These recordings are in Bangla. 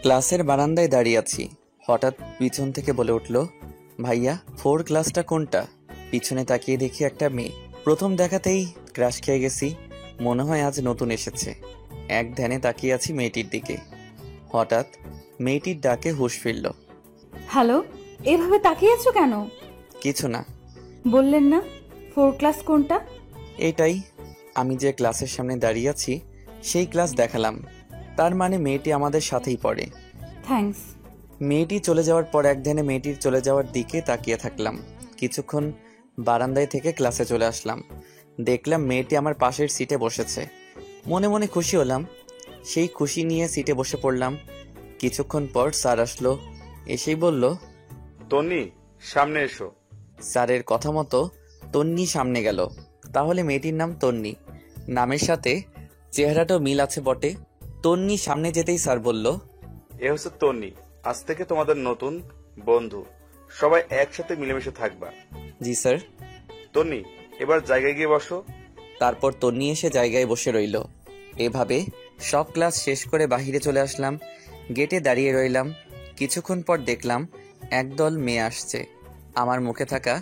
ক্লাসের বারান্দায় দাঁড়িয়ে আছি। হঠাৎ পিছন থেকে বলে উঠল, ভাইয়া 4 ক্লাসটা কোনটা? পিছনে তাকিয়ে দেখি একটা মেয়ে। প্রথম দেখাতেই ক্রাশ খেয়ে গেছি। মনে হয় আজ নতুন এসেছে। এক ধ্যানে তাকিয়ে আছি মেয়েটির দিকে। হঠাৎ মেয়েটির ডাকে হুঁশ ফিরল। হ্যালো, এভাবে তাকিয়ে আছো কেন? কিছু না। বললেন না 4 ক্লাস কোনটা? এইটাই, আমি যে ক্লাসের সামনে দাঁড়িয়ে আছি সেই ক্লাস দেখালাম। তার মানে মেয়েটি আমাদের সাথেই পড়ে। থ্যাঙ্কস। মেয়েটি চলে যাওয়ার পর এক ধ্যানে মেয়েটির চলে যাওয়ার দিকে তাকিয়ে থাকলাম। কিছুক্ষণ বারান্দায় থেকে ক্লাসে চলে আসলাম। দেখলাম মেয়েটি আমার পাশের সিটে বসেছে। মনে মনে খুশি হলাম। সেই খুশি নিয়ে সিটে বসে পড়লাম। কিছুক্ষণ পর স্যার আসলো। এসেই বলল, তন্নি, সামনে এসো। স্যারের কথা মতো তন্নি সামনে গেল। তাহলে মেয়েটির নাম তন্নি। নামের সাথে চেহারাটাও মিল আছে বটে। তন্নি সামনে যেতেই স্যার বলল, এ হচ্ছে তন্নি, আজ থেকে তোমাদের নতুন বন্ধু। সবাই একসাথে মিলেমিশে থাকবা। জি স্যার। তন্নি, এবার জায়গায় গিয়ে বসো। তারপর তন্নি এসে জায়গায় বসে রইল। এভাবে সব ক্লাস শেষ করে বাহিরে চলে আসলাম। গেটে দাঁড়িয়ে রইলাম। কিছুক্ষণ পর দেখলাম একদল মেয়ে আসছে। আমার মুখে থাকা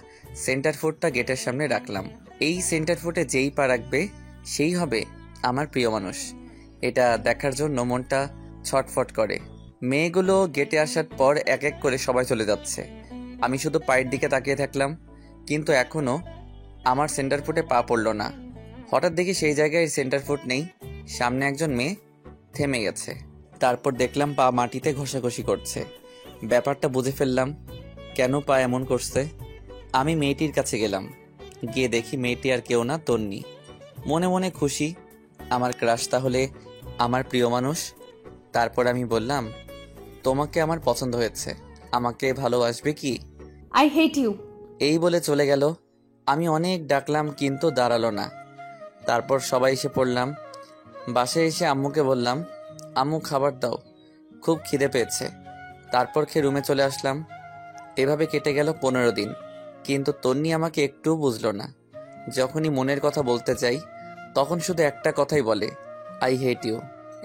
সেন্টার ফুটটা গেটের সামনে রাখলাম। এই সেন্টার ফুটে যেই পা রাখবে সেই হবে আমার প্রিয় মানুষ। এটা দেখার জন্য মনটা ছটফট করে। মেয়েগুলো গেটে আসার পর এক এক করে সবাই চলে যাচ্ছে। আমি শুধু পায়ের দিকে তাকিয়ে থাকলাম, কিন্তু এখনো আমার সেন্টার ফুটে পা পড়ল না। হঠাৎ দেখি সেই জায়গায় সেন্টার ফুট নেই। সামনে একজন মেয়ে থেমে গেছে। তারপর দেখলাম পা মাটিতে ঘষাঘষি করছে। ব্যাপারটা বুঝে ফেললাম কেন পা এমন করছে। আমি মেয়েটির কাছে গেলাম। গিয়ে দেখি মেয়েটি আর কেউ না, তন্নি। মনে মনে খুশি, আমার ক্রাশ তাহলে আমার প্রিয় মানুষ। তারপর আমি বললাম, তোমাকে আমার পছন্দ হয়েছে, আমাকে ভালোবাসবে কি? I hate you. এই বলে চলে গেল। আমি অনেক ডাকলাম কিন্তু দাঁড়ালো না। তারপর সবাই এসে পড়লাম। বাসায় এসে আম্মুকে বললাম, আম্মু খাবার দাও, খুব খিদে পেয়েছে। তারপর খেয়ে রুমে চলে আসলাম। এভাবে কেটে গেল 15 দিন। কিন্তু তন্নি আমাকে একটুও বুঝলো না। যখনই মনের কথা বলতে চাই তখন শুধু একটা কথাই বলে, আই হেট ইউ।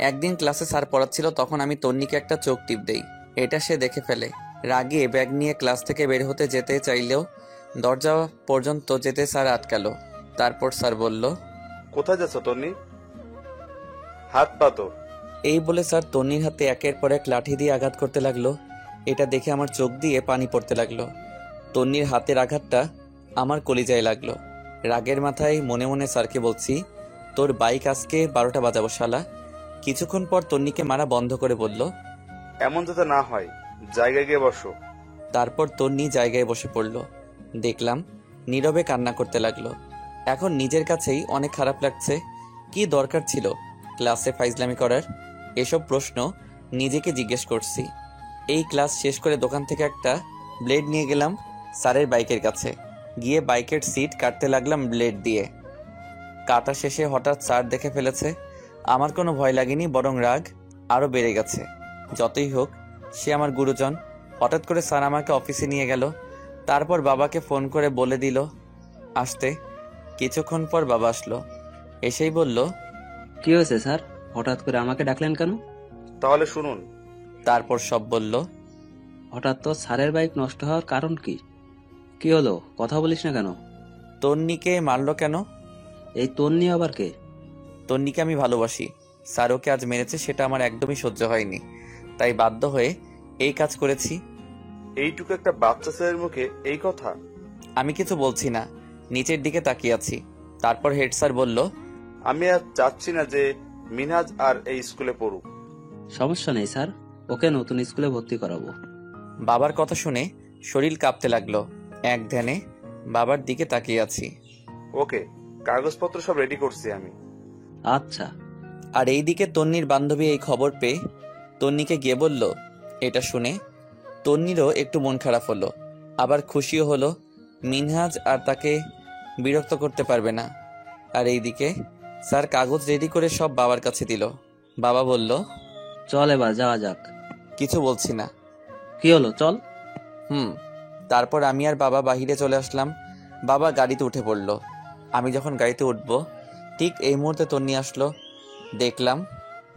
একদিন ক্লাসে স্যার পড়াচ্ছিল, তখন আমি তন্নিকে একটা চোখ টিপ দেই। এটা সে দেখে ফেলে। রাগে ব্যাগ নিয়ে ক্লাস থেকে বের হতে যেতে চাইলেও দরজা পর্যন্ত যেতে স্যার আটকালো। তারপর স্যার বলল, কোথায় যাচ্ছ তন্নি? হাত পাতো। এই বলে স্যার তন্নির হাতে একের পর এক লাঠি দিয়ে আঘাত করতে লাগলো। এটা দেখে আমার চোখ দিয়ে পানি পড়তে লাগলো। তন্নির হাতের আঘাতটা আমার কলিজায় লাগলো। রাগের মাথায় মনে মনে স্যারকে বলছি, তোর বাইক আজকে 12টা বাজাবো শালা। কিছুক্ষণ পর তন্নিকে মারা বন্ধ করে বলল, এমন যাতে না হয়, জায়গায় গিয়ে বসো। তারপর তন্নি জায়গায় বসে পড়ল। দেখলাম নীরবে কান্না করতে লাগলো। এখন নিজের কাছেই অনেক খারাপ লাগছে। কি দরকার ছিল ক্লাসে ফাইজলামি করার? এসব প্রশ্ন নিজেকে জিজ্ঞেস করছি। এই ক্লাস শেষ করে দোকান থেকে একটা ব্লেড নিয়ে গেলাম স্যারের বাইকের কাছে। গিয়ে বাইকের সিট কাটতে লাগলাম ব্লেড দিয়ে। কাটা শেষে হঠাৎ স্যার দেখে ফেলেছে। আমার কোনো ভয় লাগেনি, বরং রাগ আরও বেড়ে গেছে। যতই হোক সে আমার গুরুজন। হঠাৎ করে স্যার আমাকে অফিসে নিয়ে গেল। তারপর বাবাকে ফোন করে বলে দিল আসতে। কিছুক্ষণ পর বাবা আসলো। এসেই বলল, কি হয়েছে স্যার, হঠাৎ করে আমাকে ডাকলেন কেন? তাহলে শুনুন। তারপর সব বলল। হঠাৎ তো স্যারের বাইক নষ্ট হওয়ার কারণ কি? কি হলো, কথা বলিস না কেন? তন্নিকে মারলো কেন? এই তন্নি আবার কে? তন্নিকে আমি ভালোবাসি। স্যার ওকে আজ মেরেছে, সেটা আমার একদমই সহ্য হয়নি। তাই বাধ্য হয়ে এই কাজ করেছি। এইটুকু একটা বাচ্চা ছেলের মুখে এই কথা? আমি কিছু বলছি না, নিচের দিকে তাকিয়ে আছি। তারপর হেড স্যার বলল, আমি আর চাচ্ছি না যে মিনহাজ আর এই স্কুলে পড়ুক। সমস্যা নেই স্যার, ওকে নতুন স্কুলে ভর্তি করাবো। বাবার কথা শুনে শরীর কাঁপতে লাগলো। এক ধ্যানে বাবার দিকে তাকিয়ে আছি। ওকে, কাগজপত্র সব রেডি করছি আমি। আচ্ছা। আর এইদিকে তন্নির বান্ধবী এই খবর পেয়ে তন্নিকে গিয়ে বলল। এটা শুনে তন্নিরও একটু মন খারাপ হলো, আবার খুশিও হলো। মিনহাজ আর তাকে বিরক্ত করতে পারবে না। আর এইদিকে স্যার কাগজ রেডি করে সব বাবার কাছে দিল। বাবা বলল, চল এবার যাওয়া যাক। কিছু বলছি না। কি হলো, চল। তারপর আমি আর বাবা বাহিরে চলে আসলাম। বাবা গাড়িতে উঠে পড়ল। আমি যখন গাড়িতে উঠব ঠিক এই মুহূর্তে তন্নি আসলো। দেখলাম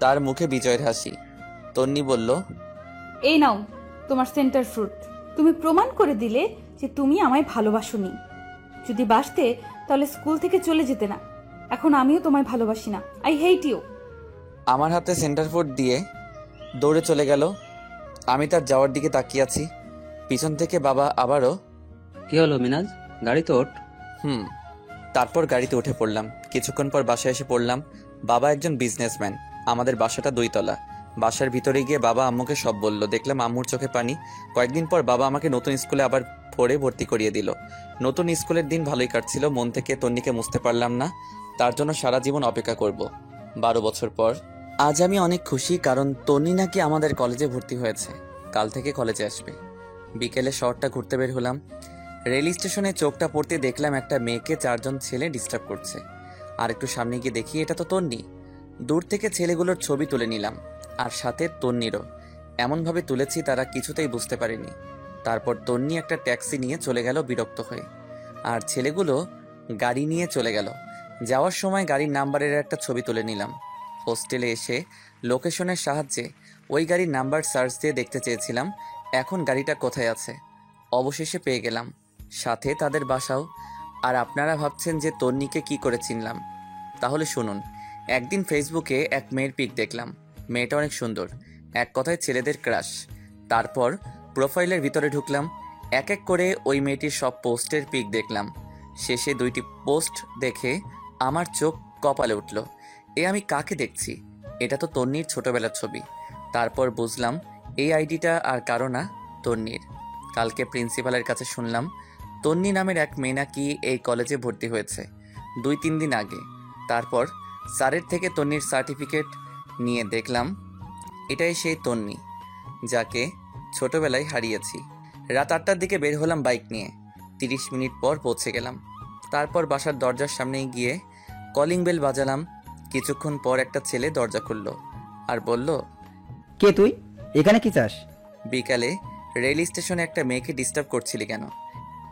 তার মুখে বিজয়ের হাসি। তন্নি বলল, এই নাও তোমার সেন্টার ফ্রুট। তুমি প্রমাণ করে দিলে যে তুমি আমায় ভালোবাসোনি। যদি বাসতে তাহলে স্কুল থেকে চলে যেতে না। এখন আমিও তোমায় ভালোবাসি না। I hate you. আমার হাতে সেন্টার ফুড দিয়ে দৌড়ে চলে গেল। আমি তার যাওয়ার দিকে তাকিয়ে আছি। পিছন থেকে বাবা আবারও কি হলো মিনাজ, গাড়ি তো ওঠ। তারপর গাড়িতে উঠে পড়লাম। কিছুক্ষণ পর বাসায় এসে পড়লাম। বাবা একজন বিজনেসম্যান। আমাদের বাসাটা 2 তলা। বাসার ভিতরে গিয়ে বাবা আম্মুকে সব বলল। দেখলাম আম্মুর চোখে পানি। কয়েকদিন পর বাবা আমাকে নতুন স্কুলে আবার পড়ে ভর্তি করিয়ে দিল। নতুন স্কুলের দিন ভালোই কাটছিল। মন থেকে তন্নিকে মুছতে পারলাম না। তার জন্য সারা জীবন অপেক্ষা করব। 12 বছর পর আজ আমি অনেক খুশি, কারণ তন্নি নাকি আমাদের কলেজে ভর্তি হয়েছে। কাল থেকে কলেজে আসবে। বিকেলে শহরটা ঘুরতে বের হলাম। রেল স্টেশনে চোখটা পড়তে দেখলাম একটা মেয়েকে 4 জন ছেলে ডিস্টার্ব করছে। আর একটু সামনে গিয়ে দেখি এটা তো তন্নি। দূর থেকে ছেলেগুলোর ছবি তুলে নিলাম, আর সাথে তন্নিরও। এমনভাবে তুলেছি তারা কিছুতেই বুঝতে পারেনি। তারপর তন্নি একটা ট্যাক্সি নিয়ে চলে গেল বিরক্ত হয়ে, আর ছেলেগুলো গাড়ি নিয়ে চলে গেল। যাওয়ার সময় গাড়ির নাম্বারের একটা ছবি তুলে নিলাম। হোস্টেলে এসে লোকেশনের সাহায্যে ওই গাড়ির নাম্বার সার্চ দিয়ে দেখতে চেয়েছিলাম এখন গাড়িটা কোথায় আছে। অবশেষে পেয়ে গেলাম, সাথে তাদের বাসাও। আর আপনারা ভাবছেন যে তন্নিকে কি করে চিনলাম, তাহলে শুনুন। একদিন ফেসবুকে এক মেয়ের পিক দেখলাম। মেয়েটা অনেক সুন্দর, এক কথায় ছেলেদের ক্রাশ। তারপর প্রোফাইলের ভিতরে ঢুকলাম। এক এক করে ওই মেয়েটির সব পোস্টের পিক দেখলাম। শেষে 2টি পোস্ট দেখে আমার চোখ কপালে উঠল। এ আমি কাকে দেখছি? এটা তো তন্নির ছোটবেলার ছবি। তারপর বুঝলাম এই আইডিটা আর কারো না, তন্নির। কালকে প্রিন্সিপালের কাছে শুনলাম তন্নি নামের এক মেয়ে নাকি এই কলেজে ভর্তি হয়েছে 2-3 দিন আগে। তারপর স্যারের থেকে তন্নির সার্টিফিকেট নিয়ে দেখলাম এটাই সেই তন্নি যাকে ছোটবেলায় হারিয়েছি। রাত 8টার দিকে বের হলাম বাইক নিয়ে। 30 মিনিট পর পৌঁছে গেলাম। তারপর বাসার দরজার সামনে গিয়ে কলিং বেল বাজালাম। কিছুক্ষণ পর একটা ছেলে দরজা খুলল আর বলল, কে তুই? এখানে কি চাস? বিকালে রেল স্টেশনে একটা মেয়েকে ডিস্টার্ব করছিলি কেন?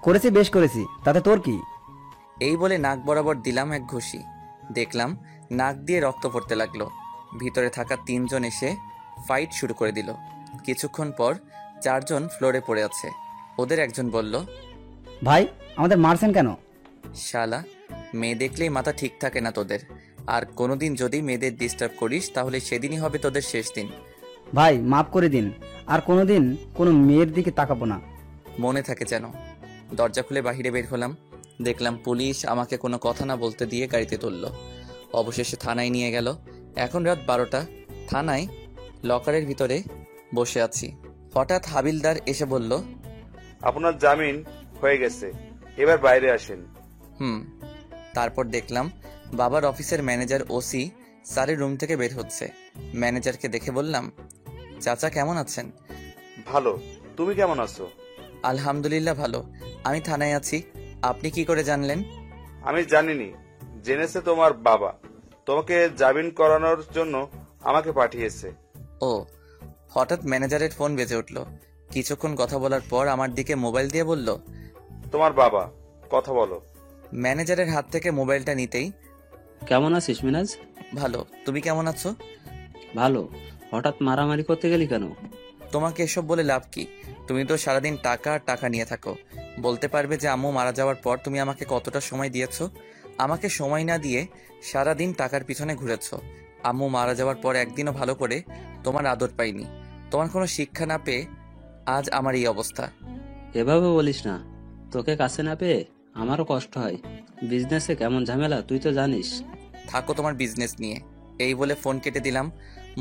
করেছি, বেশ করেছি, তাতে তোর কি? এই বলে নাক বরাবর দিলাম এক ঘুষি। দেখলাম নাক দিয়ে রক্ত পড়তে লাগলো। ভিতরে থাকা 3 জন এসে ফাইট শুরু করে দিল। কিছুক্ষণ পর 4 জন ফ্লোরে পড়ে আছে। ওদের একজন বলল, ভাই, আমাদের মারছেন কেন? শালা, মেয়ে দেখলেই মাথা ঠিক থাকে না তোদের। আর কোনোদিন যদি মেয়েদের ডিস্টার্ব করিস তাহলে সেদিনই হবে তোদের শেষ দিন। ভাই, মাফ করে দিন, আর কোনোদিন কোনো মেয়ের দিকে তাকাবো না। মনে থাকে যেন। দরজা খুলে বাহিরে বের হলাম। দেখলাম পুলিশ আমাকে কোনো কথা না বলতে দিয়ে গাড়িতে তুলল। অবশেষে থানায় নিয়ে গেল। এখন রাত 12টা। থানায় লকারের ভিতরে বসে আছি। হঠাৎ হাবিলদার এসে বলল, আপনার জামিন হয়ে গেছে, এবার বাইরে আসেন। তারপর দেখলাম বাবার অফিসের ম্যানেজার ওসি স্যারের রুম থেকে বের হচ্ছে। ম্যানেজারকে দেখে বললাম, চাচা কেমন আছেন? ভালো, তুমি কেমন আছো? আলহামদুলিল্লাহ ভালো। আমি থানায় আছি। আপনি কি করে জানলেন? আমি জানিনি, জেনেছে তোমার বাবা। তোমাকে জামিন করানোর জন্য আমাকে পাঠিয়েছে। ও। হঠাৎ ম্যানেজারের ফোন বেজে উঠল। কিছুক্ষণ কথা বলার পর আমার দিকে মোবাইল দিয়ে বলল, তোমার বাবা, কথা বলো। ম্যানেজারের হাত থেকে মোবাইলটা নিতেই, কেমন আছিস মিনাজ? ভালো। তুমি কেমন আছো? ভালো। হঠাৎ মারামারি করতে গেলি কেন? তোমাকে এসব বলে লাভ কি? তুমি তো সারাদিন টাকা আর টাকা নিয়ে থাকো। বলতে পারবে যে আম্মু মারা যাওয়ার পর তুমি আমাকে কতটা সময় দিয়েছো? আমাকে সময় না দিয়ে সারাদিন টাকার পিছনে ঘুরেছো। আম্মু মারা যাওয়ার পর একদিনও ভালো করে তোমার আদর পাইনি। তোমার কোনো শিক্ষা না পেয়ে আজ আমার এই অবস্থা। এভাবে বলিস না, তোকে কাছে না পেয়ে আমারও কষ্ট হয়। বিজনেসে কেমন ঝামেলা তুই তো জানিস। থাকো তোমার বিজনেস নিয়ে। এই বলে ফোন কেটে দিলাম।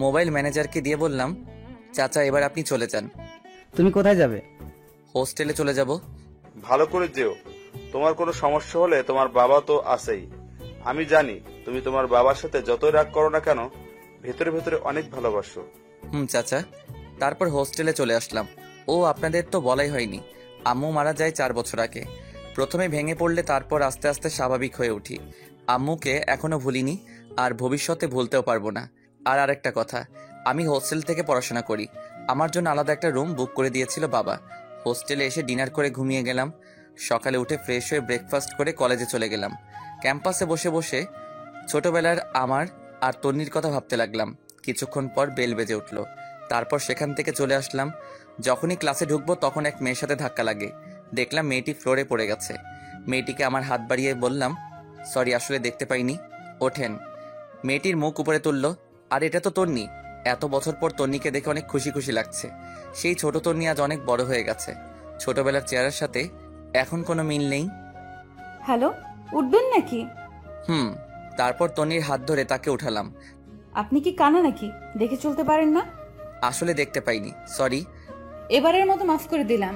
মোবাইল ম্যানেজারকে দিয়ে বললাম, চাচা এবার আপনি চলে যান। তুমি কোথায় যাবে? হোস্টেলে চলে যাব। ভালো করে যেও। তোমার কোনো সমস্যা হলে তোমার বাবা তো আছেই। আমি জানি তুমি তোমার বাবার সাথে যতই রাগ করো না কেন, ভেতরে ভেতরে অনেক ভালোবাসো। চাচা। তারপর হোস্টেলে চলে আসলাম। ও আপনাদের তো বলাই হয়নি, আম্মু মারা যায় 4 বছর আগে। প্রথমে ভেঙে পড়লে তারপর আস্তে আস্তে স্বাভাবিক হয়ে উঠি। আম্মুকে এখনো ভুলিনি, আর ভবিষ্যতে ভুলতেও পারবো না। আর আরেকটা কথা, আমি হোস্টেল থেকে পড়াশোনা করি। আমার জন্য আলাদা একটা রুম বুক করে দিয়েছিল বাবা। হোস্টেলে এসে ডিনার করে ঘুমিয়ে গেলাম। সকালে উঠে ফ্রেশ হয়ে ব্রেকফাস্ট করে কলেজে চলে গেলাম। ক্যাম্পাসে বসে বসে ছোটবেলার আমার আর তন্নির কথা ভাবতে লাগলাম। কিছুক্ষণ পর বেল বেজে উঠল। তারপর সেখান থেকে চলে আসলাম। যখনই ক্লাসে ঢুকবো তখন এক মেয়ের সাথে ধাক্কা লাগে। দেখলাম মেয়েটি ফ্লোরে পড়ে গেছে। মেয়েটিকে আমার হাত বাড়িয়ে বললাম, সরি, আসলে দেখতে পাইনি, ওঠেন। মেয়েটির মুখ উপরে তুলল, আর এটা তো তন্নি। এত বছর পর তন্নিকে দেখে অনেক খুশি খুশি লাগছে। সেই ছোট তন্নি আজ অনেক বড় হয়ে গেছে। ছোটবেলার চেহারার সাথে এখন কোনো মিল নেই। হ্যালো, উঠবেন নাকি? তারপর তন্নির হাত ধরে তাকে উঠালাম। আপনি কি কানা নাকি? দেখে চলতে পারেন না? আসলে দেখতে পাইনি, সরি। এবারের মতো মাফ করে দিলাম।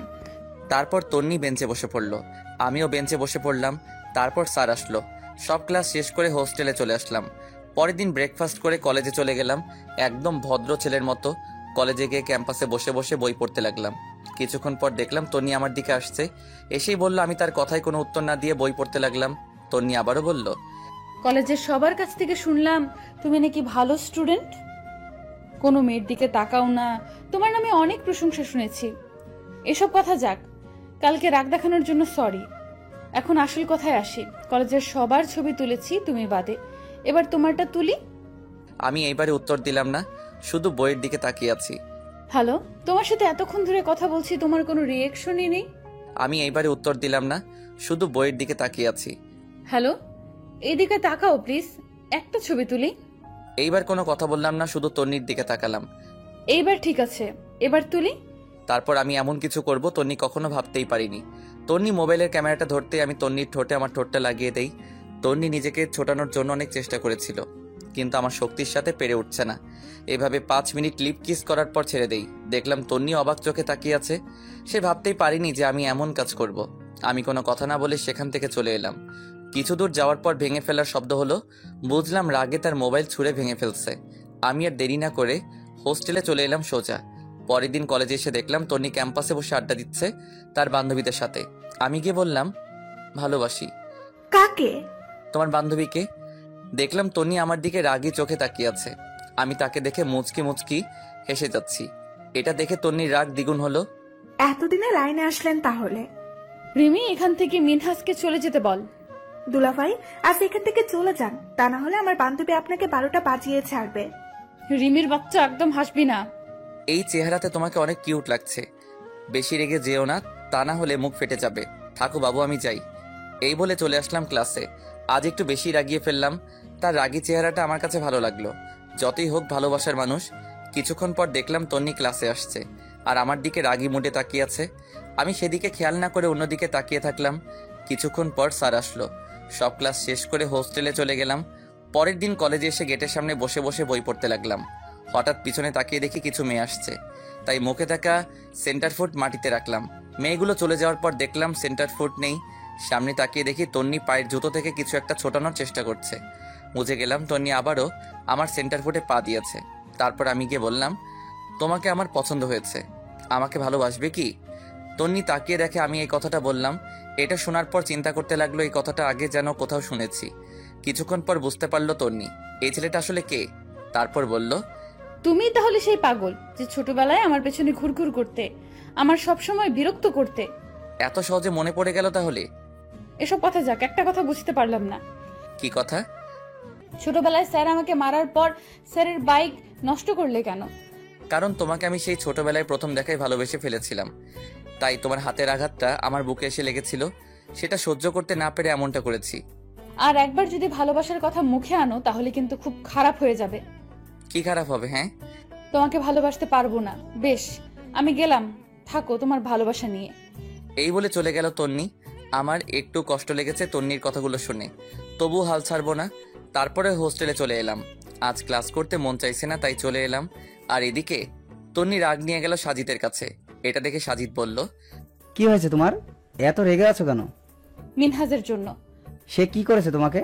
তারপর তন্নি বেঞ্চে বসে পড়ল, আমিও বেঞ্চে বসে পড়লাম। তারপর স্যার আসলো। সব ক্লাস শেষ করে হোস্টেলে চলে আসলাম। পরের দিন ব্রেকফাস্ট করে কলেজে চলে গেলাম। একদম ভদ্র ছেলের মতো কলেজে গিয়ে ক্যাম্পাসে বসে বসে বই পড়তে লাগলাম। কিছুক্ষণ পর দেখলাম তন্নি আমার দিকে আসছে। এসেই বলল, আমি তার কথায় কোনো উত্তর না দিয়ে বই পড়তে লাগলাম। তন্নি আবারও বলল, কলেজের সবার কাছ থেকে শুনলাম তুমি নাকি ভালো স্টুডেন্ট, কোনো মেয়ের দিকে তাকাও না, তোমার নামে অনেক প্রশংসা শুনেছি। এসব কথা যাক, কালকে রাগ দেখানোর জন্য সরি। এখন আসল কথায় আসি। কলেজের সবার ছবি তুলেছি তুমি বাদে, এবার তোমারটা তুলি। আমি এইবারে উত্তর দিলাম না, শুধু বইয়ের দিকে তাকিয়ে আছি। হ্যালো, তোমার সাথে এতক্ষণ ধরে কথা বলছি, তোমার কোনো রিয়েকশনই নেই। আমি এইবারে উত্তর দিলাম না, শুধু বইয়ের দিকে তাকিয়ে আছি। হ্যালো, এদিকে তাকাও প্লিজ, একটা ছবি তুলি। এইবার কোনো কথা বললাম না, শুধু তন্নির দিকে তাকালাম। এইবার ঠিক আছে, এবার তুলি। তারপর আমি এমন কিছু করব তন্নি কখনো ভাবতেই পারিনি। তন্নি মোবাইলের ক্যামেরাটা ধরতে আমি তন্নির ঠোঁটে আমার ঠোঁটটা লাগিয়ে দেই। তন্নি নিজেকে ছোটানোর জন্য অনেক চেষ্টা করেছিল, কিন্তু আমার শক্তির সাথে পেরে উঠছে না। এভাবে 5 মিনিট লিপ কিস করার পর ছেড়ে দেই। দেখলাম তন্নি অবাক চোখে তাকিয়ে আছে। সে ভাবতেই পারিনি যে আমি এমন কাজ করব। আমি কোনো কথা না বলে সেখান থেকে চলে এলাম। কিছু দূর যাওয়ার পর ভেঙে ফেলার শব্দ হলো। বুঝলাম রাগে তার মোবাইল ছুঁড়ে ভেঙে ফেলছে। আমি আর দেরি না করে হোস্টেলে চলে এলাম সোজা। পরের দিন কলেজে এসে দেখলাম তন্নি ক্যাম্পাসে বসে আড্ডা দিচ্ছে তার বান্ধবীদের সাথে। আমি গিয়ে বললাম, ভালোবাসি। কাকে? তোমার বান্ধবীকে। দেখলাম তন্নি আমার দিকে রাগী চোখে তাকিয়ে আছে। আমি তাকে দেখে মুচকি মুচকি হেসে যাচ্ছি। এটা দেখে তন্নির রাগ দ্বিগুণ হলো। এতদিনে লাইনে আসলেন তাহলে? রিমি, এখান থেকে মিনহাসকে চলে যেতে বল। দুলাভাই, আজ এখান থেকে চলে যান, তা না হলে আমার বান্ধবী আপনাকে 12টা বাজিয়ে ছাড়বে। রিমির বাচ্চা, একদম হাসবি না। এই চেহারাতে তোমাকে অনেক কিউট লাগছে। বেশি রেগে যেও না, তা না হলে মুখ ফেটে যাবে। থাকো বাবু, আমি যাই। এই বলে চলে আসলাম ক্লাসে। আজ একটু বেশি রাগিয়ে ফেললাম। তার রাগী চেহারাটা আমার কাছে ভালো লাগলো। যতই হোক ভালোবাসার মানুষ। কিছুক্ষণ পর দেখলাম তন্নি ক্লাসে আসছে আর আমার দিকে রাগী মুডে তাকিয়ে আছে। আমি সেদিকে খেয়াল না করে অন্যদিকে তাকিয়ে থাকলাম। কিছুক্ষণ পর স্যার আসলো। সব ক্লাস শেষ করে হোস্টেলে চলে গেলাম। পরের দিন কলেজে এসে গেটের সামনে বসে বসে বই পড়তে লাগলাম। হঠাৎ পিছনে তাকিয়ে দেখি কিছু মেয়ে আসছে, তাই মুখে থাকা সেন্টার ফুট মাটিতে রাখলাম। মেয়েগুলো চলে যাওয়ার পর দেখলাম সেন্টার ফুট নেই। সামনে তাকিয়ে দেখি তন্নি পায়ের জুতো থেকে কিছু একটা ছোটানোর চেষ্টা করছে। বুঝে গেলাম তন্নি আবারও আমার সেন্টার ফুটে পা দিয়েছে। তারপর আমি গিয়ে বললাম, তোমাকে আমার পছন্দ হয়েছে, আমাকে ভালোবাসবে কি? তন্নি তাকিয়ে দেখে আমি এই কথাটা বললাম। এটা শোনার পর চিন্তা করতে লাগলো, এই কথাটা আগে যেন কোথাও শুনেছি। কিছুক্ষণ পর বুঝতে পারলো তন্নি এই ছেলেটা আসলে কে। তারপর বলল, তুমি তাহলে সেই পাগল যে ছোটবেলায় আমার পেছনে ঘুরঘুর করতে, আমার সব সময় বিরক্ত করতে। এত সহজে মনে পড়ে গেল তাহলে? এসব কথা যাক, একটা কথা বুঝতে পারলাম না। কি কথা? ছোটবেলায় স্যার আমাকে মারার পর স্যারের বাইক নষ্ট করলে কেন? কারণ তোমাকে আমি সেই ছোটবেলায় প্রথম দেখায় ভালোবেসে ফেলেছিলাম, তাই তোমার হাতের আঘাতটা আমার বুকে এসে লেগেছিল। সেটা সহ্য করতে না পেরে এমনটা করেছি। আর একবার যদি ভালোবাসার কথা মুখে আনো তাহলে কিন্তু খুব খারাপ হয়ে যাবে। কি খারাপ হবে? হ্যাঁ, তোমাকে ভালোবাসতে পারবো না। বেশ, আমি গেলাম, থাকো তোমার ভালোবাসা নিয়ে। এই বলে চলে গেল তন্নি। আমার একটু কষ্ট লেগেছে তন্নির কথাগুলো শুনে, তবু হাল ছাড়বো না। তারপরে হোস্টেলে চলে এলাম। আজ ক্লাস করতে মন চাইছে না, তাই চলে এলাম। আর এদিকে তন্নি রাগ নিয়ে গেল সাজিদের কাছে। এটা দেখে সাজিদ বলল, কি হয়েছে তোমার? এত রেগে আছো কেন? মিনহাজের জন্য। সে কি করেছে তোমাকে?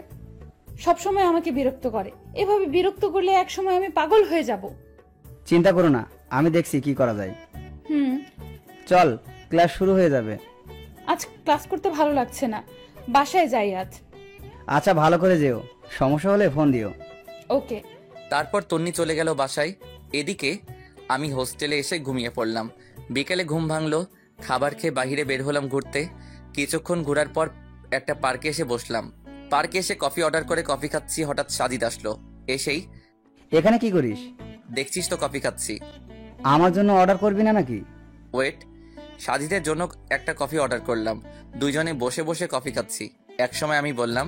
সবসময় আমাকে বিরক্ত করে। এভাবে বিরক্ত করলে একসময় আমি পাগল হয়ে যাব। চিন্তা করো না, আমি দেখছি কি করা যায়। চল, ক্লাস শুরু হয়ে যাবে। আজ ক্লাস করতে ভালো লাগছে না, বাসায় যাই আজ। আচ্ছা, ভালো করে যেও, সমস্যা হলে ফোন দিও। ওকে। তারপর তন্নি চলে গেল বাসায়। এদিকে আমি হোস্টেলে এসে ঘুমিয়ে পড়লাম। বিকেলে ঘুম ভাঙলো। খাবার খেয়ে বাইরে বের হলাম ঘুরতে। কিছুক্ষণ ঘোরার পর একটা পার্কে এসে বসলাম। পার্কে এসে কফি অর্ডার করে কফি খাচ্ছি, হঠাৎ সাজিদ আসলো। এসেই, এখানে কি করিস? দেখছিস তো কফি খাচ্ছি। আমার জন্য অর্ডার করবি না নাকি? ওয়েট, সাজিদের জন্য একটা কফি অর্ডার করলাম। দুইজনে বসে বসে কফি খাচ্ছি। একসময় আমি বললাম,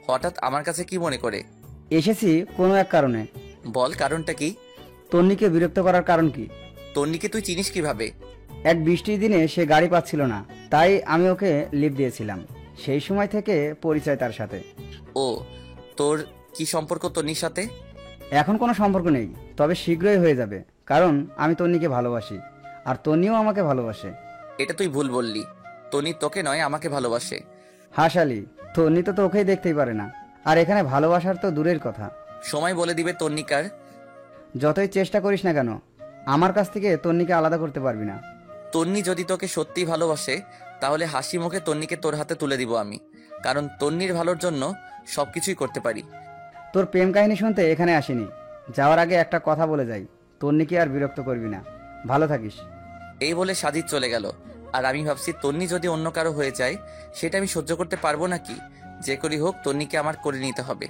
হঠাৎ আমার কাছে কি মনে করে? এসেছি কোনো এক কারণে। বল, কারণটা কি? তন্নিকে বিরক্ত করার কারণ কি? তন্নিকে তুই চিনিস কিভাবে? এক বৃষ্টির দিনে সে গাড়ি পাচ্ছিল না, তাই আমি ওকে লিফট দিয়েছিলাম। সেই সময় থেকে পরিচয় তার সাথে। ও, তোর কি সম্পর্ক তন্নির সাথে? এখন কোনো সম্পর্ক নেই, তবে শীঘ্রই হয়ে যাবে, কারণ আমি তন্নিকে ভালোবাসি আর তন্নিও আমাকে ভালোবাসে। এটা তুই ভুল বললি। তন্নি তোকে নয়, আমাকে ভালোবাসে। হাসালি, তন্নি তো তোকেই দেখতেই পারে না, আর এখানে ভালোবাসার তো দূরের কথা। সময় বলে দিবে তন্নি কার। যতই চেষ্টা করিস না কেন, আমার কাছ থেকে তন্নিকে আলাদা করতে পারবি না। তন্নি যদি তোকে সত্যি ভালোবাসে, তাহলে হাসি মুখে তন্নিকে তোর হাতে তুলে দিব আমি, কারণ তন্নির ভালোর জন্য সবকিছুই করতে পারি। তোর প্রেম কাহিনী শুনতে এখানে আসিনি। যাওয়ার আগে একটা কথা বলে যাই, তন্নিকে আর বিরক্ত করবি না। ভালো থাকিস। এই বলে সাজিদ চলে গেল। আর আমি ভাবছি, তন্নি যদি অন্য কারো হয়ে যায়, সেটা আমি সহ্য করতে পারবো নাকি? যে করি হোক, তন্নিকে আমার করে নিতে হবে।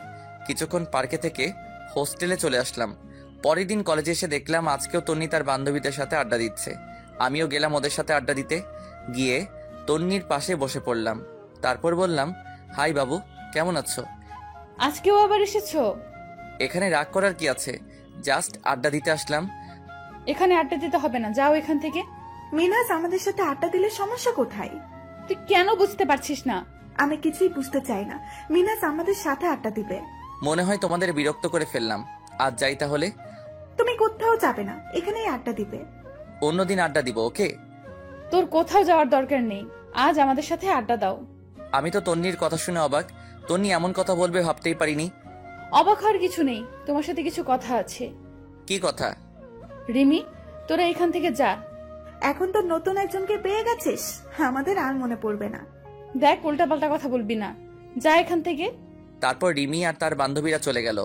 কিছুক্ষণ পার্কে থেকে হোস্টেলে চলে আসলাম। পরের দিন কলেজে এসে দেখলাম আজকেও তন্নি তার বান্ধবীদের সাথে আড্ডা দিচ্ছে। আমিও গেলাম ওদের সাথে আড্ডা দিতে। গিয়ে তন্নির পাশে বসে পড়লাম। তারপর বললাম, হাই বাবু, কেমন আছো? আজকেও আবার এসেছো? এখানে রাগ করার কি আছে? জাস্ট আড্ডা দিতে আসলাম। এখানে আড্ডা দিতে হবে না, যাও এখান থেকে। মিনাজ, আমাদের সাথে আড্ডা দিলে সমস্যা কোথায়? তুই কেন বুঝতে পারছিস না? আমি কিছুই বুঝতে চাই না। মিনাজ আমাদের সাথে আড্ডা দিবে। মনে হয় তোমাদের বিরক্ত করে ফেললাম। আজ যাই তাহলে। তুমি কোথাও যাবে না, এখানেই আড্ডা দিবে। অন্যদিন আড্ডা দিব, ওকে? তোর কোথাও যাওয়ার দরকার নেই, আজ আমাদের সাথে আড্ডা দাও। আমি তো তন্নির কথা শুনে অবাক। তন্নি এমন কথা বলবে ভাবতেই পারিনি। অবাক হওয়ার কিছু নেই, তোমার সাথে কিছু কথা আছে। কি কথা? রিমি, তোরা এখান থেকে যা। এখন তো নতুন একজনকে পেয়ে গেছিস, আমাদের আর মনে পড়বে না। দেখ, উল্টাপাল্টা কথা বলবি না, যা এখান থেকে। তারপর রিমি আর তার বান্ধবীরা চলে গেল।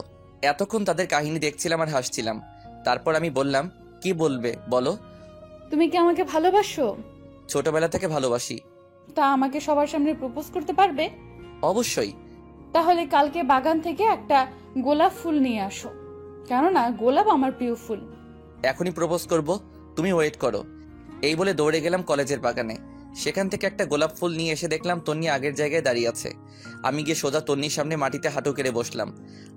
এতক্ষণ তাদের কাহিনী দেখছিলাম আর হাসছিলাম। তারপর আমি বললাম, কি বলবে বলো? তুমি কি আমাকে ভালোবাসো? ছোটবেলা থেকে ভালোবাসি। তা আমাকে সবার সামনে প্রপোজ করতে পারবে? অবশ্যই। তাহলে কালকে বাগান থেকে একটা গোলাপ ফুল নিয়ে আসো, কেননা গোলাপ আমার প্রিয় ফুল। এখনই প্রপোজ করব, তুমি ওয়েট করো। এই বলে দৌড়ে গেলাম কলেজের বাগানে। সেখান থেকে একটা গোলাপ ফুল নিয়ে এসে দেখলাম তন্নি আগের জায়গায় দাঁড়িয়ে আছে। আমি গিয়ে সোজা তন্নির সামনে মাটিতে হাঁটু কেড়ে বসলাম।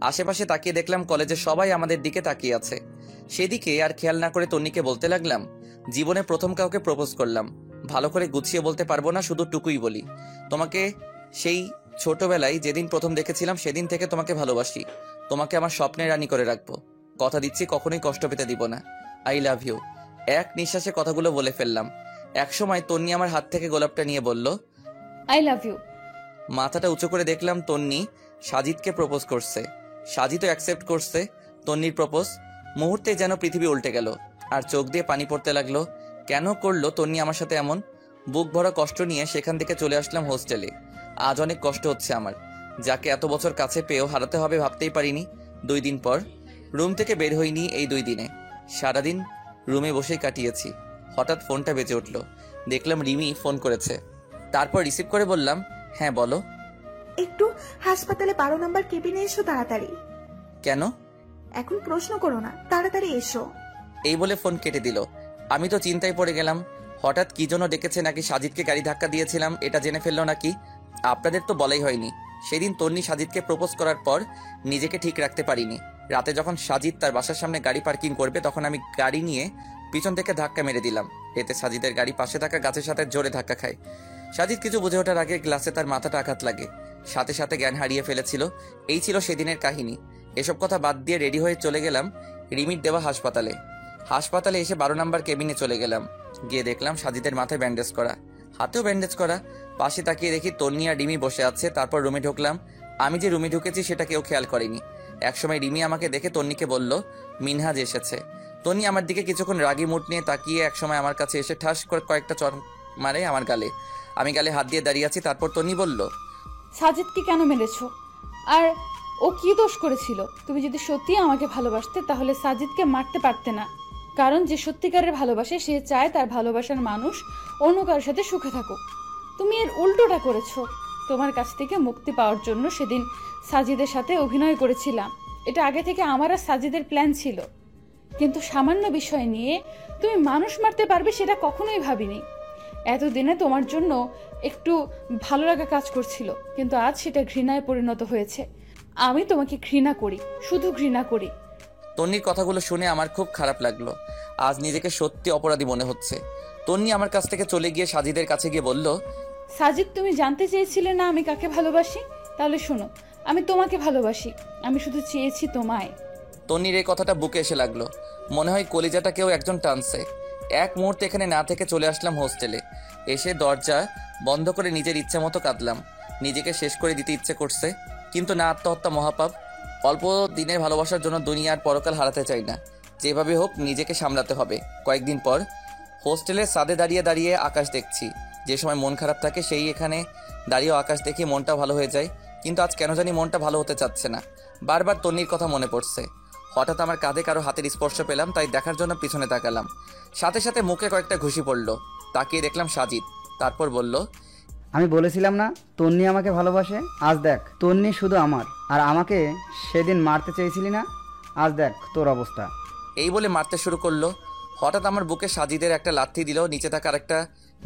আশেপাশে তাকিয়ে দেখলাম কলেজের সবাই আমাদের দিকে তাকিয়ে আছে। সেদিকে আর খেয়াল না করে তন্নিকে বলতে লাগলাম, জীবনে প্রথম কাউকে প্রপোজ করলাম। ভালো করে গুছিয়ে বলতে পারবো না, শুধু টুকুই বলি। তোমাকে সেই ছোটবেলায় যেদিন প্রথম দেখেছিলাম সেদিন থেকে তোমাকে ভালোবাসি। তোমাকে আমার স্বপ্নের রানী করে রাখবো। কথা দিচ্ছি, কখনোই কষ্ট পেতে দিব না। I love you. এক নিঃশ্বাসে কথাগুলো বলে ফেললাম। একসময় তন্নি আমার হাত থেকে গোলাপটা নিয়ে বলল, আই লাভ ইউ। মাথাটা উঁচু করে দেখলাম তন্নি সাজিদকে প্রপোজ করছে। সাজিদও অ্যাকসেপ্ট করছে তন্নির প্রপোজ। মুহূর্তে যেন পৃথিবী উল্টে গেল আর চোখ দিয়ে পানি পড়তে লাগলো। কেন করলো তন্নি আমার সাথে এমন? বুক ভরা কষ্ট নিয়ে সেখান থেকে চলে আসলাম হোস্টেলে। আজ অনেক কষ্ট হচ্ছে আমার। যাকে এত বছর কাছে পেয়েও হারাতে হবে ভাবতেই পারিনি। 2 দিন পর রুম থেকে বের হইনি। এই 2 দিনে সারাদিন রুমে বসেই কাটিয়েছি। হঠাৎ ফোনটা বেজে উঠলো। দেখলাম রিমি ফোন করেছে। তারপর রিসিভ করে বললাম, হ্যাঁ বলো। একটু হাসপাতালে 12 নম্বর কেবিনে এসো তাড়াতাড়ি। কেন? এখন প্রশ্ন করো না, তাড়াতাড়ি এসো। এই বলে ফোন কেটে দিল। আমি তো চিন্তায় পড়ে গেলাম। হঠাৎ কি জন্য ডেকেছে, নাকি সাজিদকে গাড়ি ধাক্কা দিয়েছিলাম এটা জেনে ফেললো নাকি? আপনাদের তো বলাই হয়নি, সেদিন তন্নি সাজিদকে প্রপোজ করার পর নিজেকে ঠিক রাখতে পারিনি। রাতে যখন সাজিদ তার বাসার সামনে গাড়ি পার্কিং করবে, তখন আমি গাড়ি নিয়ে পিছন থেকে ধাক্কা মেরে দিলাম। এতে সাজিদের গাড়ি পাশে থাকা গাছের সাথে জোরে ধাক্কা খায়। সাজিদ কিছু বুঝে ওঠার আগে গ্লাসে তার মাথাটা আঘাত লাগে। সাথে সাথে জ্ঞান হারিয়ে ফেলেছিল। এই ছিল সেদিনের কাহিনী। এসব কথা বাদ দিয়ে রেডি হয়ে চলে গেলাম রিমির দেওয়া হাসপাতালে। হাসপাতালে এসে 12 নম্বর কেবিনে চলে গেলাম। গিয়ে দেখলাম সাজিদের মাথায় ব্যান্ডেজ করা, হাতেও ব্যান্ডেজ করা। পাশে তাকিয়ে দেখি তন্নি আর রিমি বসে আছে। তারপর রুমে ঢুকলাম। আমি যে রুমে ঢুকেছি সেটা কেউ খেয়াল করেনি। একসময় রিমি আমাকে দেখে তন্নিকে বলল, মিনহাজ এসেছে। তন্নি আমার দিকে কিছুক্ষণ রাগী মুড নিয়ে তাকিয়ে একসময় আমার কাছে এসে ঠাস করে কয়েকটা চড় মারে আমার গালে। আমি গালে হাত দিয়ে দাঁড়িয়ে আছি। তারপর তন্নি বলল, সাজিদকে কেন মেরেছো? আর ও কি দোষ করেছিল? তুমি যদি সত্যি আমাকে ভালোবাসতে তাহলে সাজিদকে মারতে পারতে না। কারণ যে সত্যিকারের ভালোবাসে সে চায় তার ভালোবাসার মানুষ অন্য কারোর সাথে সুখে থাকুক। তুমি এর উল্টোটা করেছো। তোমার কাছ থেকে মুক্তি পাওয়ার জন্য সেদিন সাজিদের সাথে অভিনয় করেছিলাম। এটা আগে থেকে আমার আর সাজিদের প্ল্যান ছিল, কিন্তু সামান্য বিষয় নিয়ে তুমি মানুষ মারতে পারবে সেটা কখনোই ভাবিনি। এতদিনে তোমার জন্য একটু ভালো লাগা কাজ করছিল, কিন্তু আজ সেটা ঘৃণায় পরিণত হয়েছে। আমি তোমাকে ঘৃণা করি, শুধু ঘৃণা করি। তন্নির কথাগুলো শুনে আমার খুব খারাপ লাগলো। আজ নিজেকে সত্যি অপরাধী মনে হচ্ছে। তন্নি আমার কাছ থেকে চলে গিয়ে সাজিদের কাছে গিয়ে বলল, সাজিদ, তুমি জানতে চেয়েছিলে না আমি কাকে ভালোবাসি? তাহলে শোনো, আমি তোমাকে ভালোবাসি। আমি শুধু চেয়েছি তোমায়। তন্নির এই কথাটা বুকে এসে লাগলো। মনে হয় কলিজাটা কেউ একজন টানছে। এক মুহূর্তে এখানে না থেকে চলে আসলাম হোস্টেলে। এসে দরজা বন্ধ করে নিজের ইচ্ছে মতো কাঁদলাম। নিজেকে শেষ করে দিতে ইচ্ছে করছে, কিন্তু না, আত্মহত্যা মহাপাপ। অল্প দিনের ভালোবাসার জন্য দুনিয়ার পরকাল হারাতে চাই না। যেভাবে হোক নিজেকে সামলাতে হবে। কয়েকদিন পর হোস্টেলের ছাদে দাঁড়িয়ে দাঁড়িয়ে আকাশ দেখছি। যে সময় মন খারাপ থাকে সেই এখানে দাঁড়িয়েও আকাশ দেখে মনটা ভালো হয়ে যায়। কিন্তু আজ কেন জানি মনটা ভালো হতে চাচ্ছে না। বারবার তন্নির কথা মনে পড়ছে। হঠাৎ আমার কাঁধে কারো হাতের স্পর্শ পেলাম, তাই দেখার জন্য পিছনে তাকালাম। সাথে সাথে মুখে কয়েকটা ঘুষি পড়ল। তাকিয়ে দেখলাম সাজিদ। তারপর বলল, আমি বলেছিলাম না তন্নি আমাকে ভালোবাসে? আজ দেখ, তন্নি শুধু আমার, আর আমাকে সেদিন মারতে চেয়েছিলি না? আজ দেখ তোর অবস্থা। এই বলে মারতে শুরু করলো। হঠাৎ আমার বুকে সাজিদের একটা লাথি দিল। নিচে থাকা আরেকটা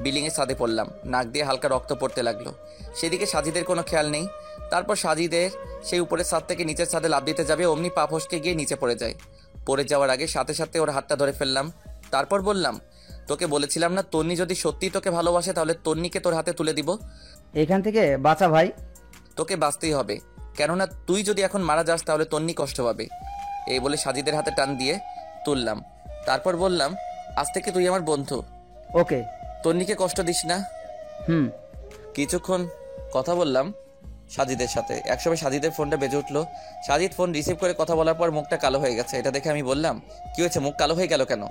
বিল্ডিংয়ের ছাদে পড়লাম। নাক দিয়ে হালকা রক্ত পড়তে লাগলো। সেদিকে সাজিদের কোনো খেয়াল নেই। তারপর সাজিদের সেই উপরের ছাদ থেকে নিচের ছাদে লাফ দিতে যাবে, অমনি পা ফসকে গিয়ে নিচে পড়ে যায়। পড়ে যাওয়ার আগে সাথে সাথে ওর হাতটা ধরে ফেললাম। তারপর বললাম, তোকে বলেছিলাম না তন্নি যদি সত্যিই তোকে ভালোবাসে তাহলে তন্নিকে তোর হাতে তুলে দিব। এখান থেকে বাঁচা ভাই। তোকে বাঁচতেই হবে, কেননা তুই যদি এখন মারা যাস তাহলে তন্নি কষ্ট পাবে। এই বলে সাজিদের হাতে টান দিয়ে তুললাম। তারপর বললাম, আজ থেকে তুই আমার বন্ধু। ওকে। তন্নিকে কষ্ট দিস না। হুম। কিছুক্ষণ কথা বললাম সাজিদের সাথে। একসময় সাজিদের ফোনটা বেজে উঠলো। সাজিদ ফোন রিসিভ করে কথা বলার পর মুখটা কালো হয়ে গেছে। এটা দেখে আমি বললাম, কি হয়েছে, মুখ কালো হয়ে গেল কেন?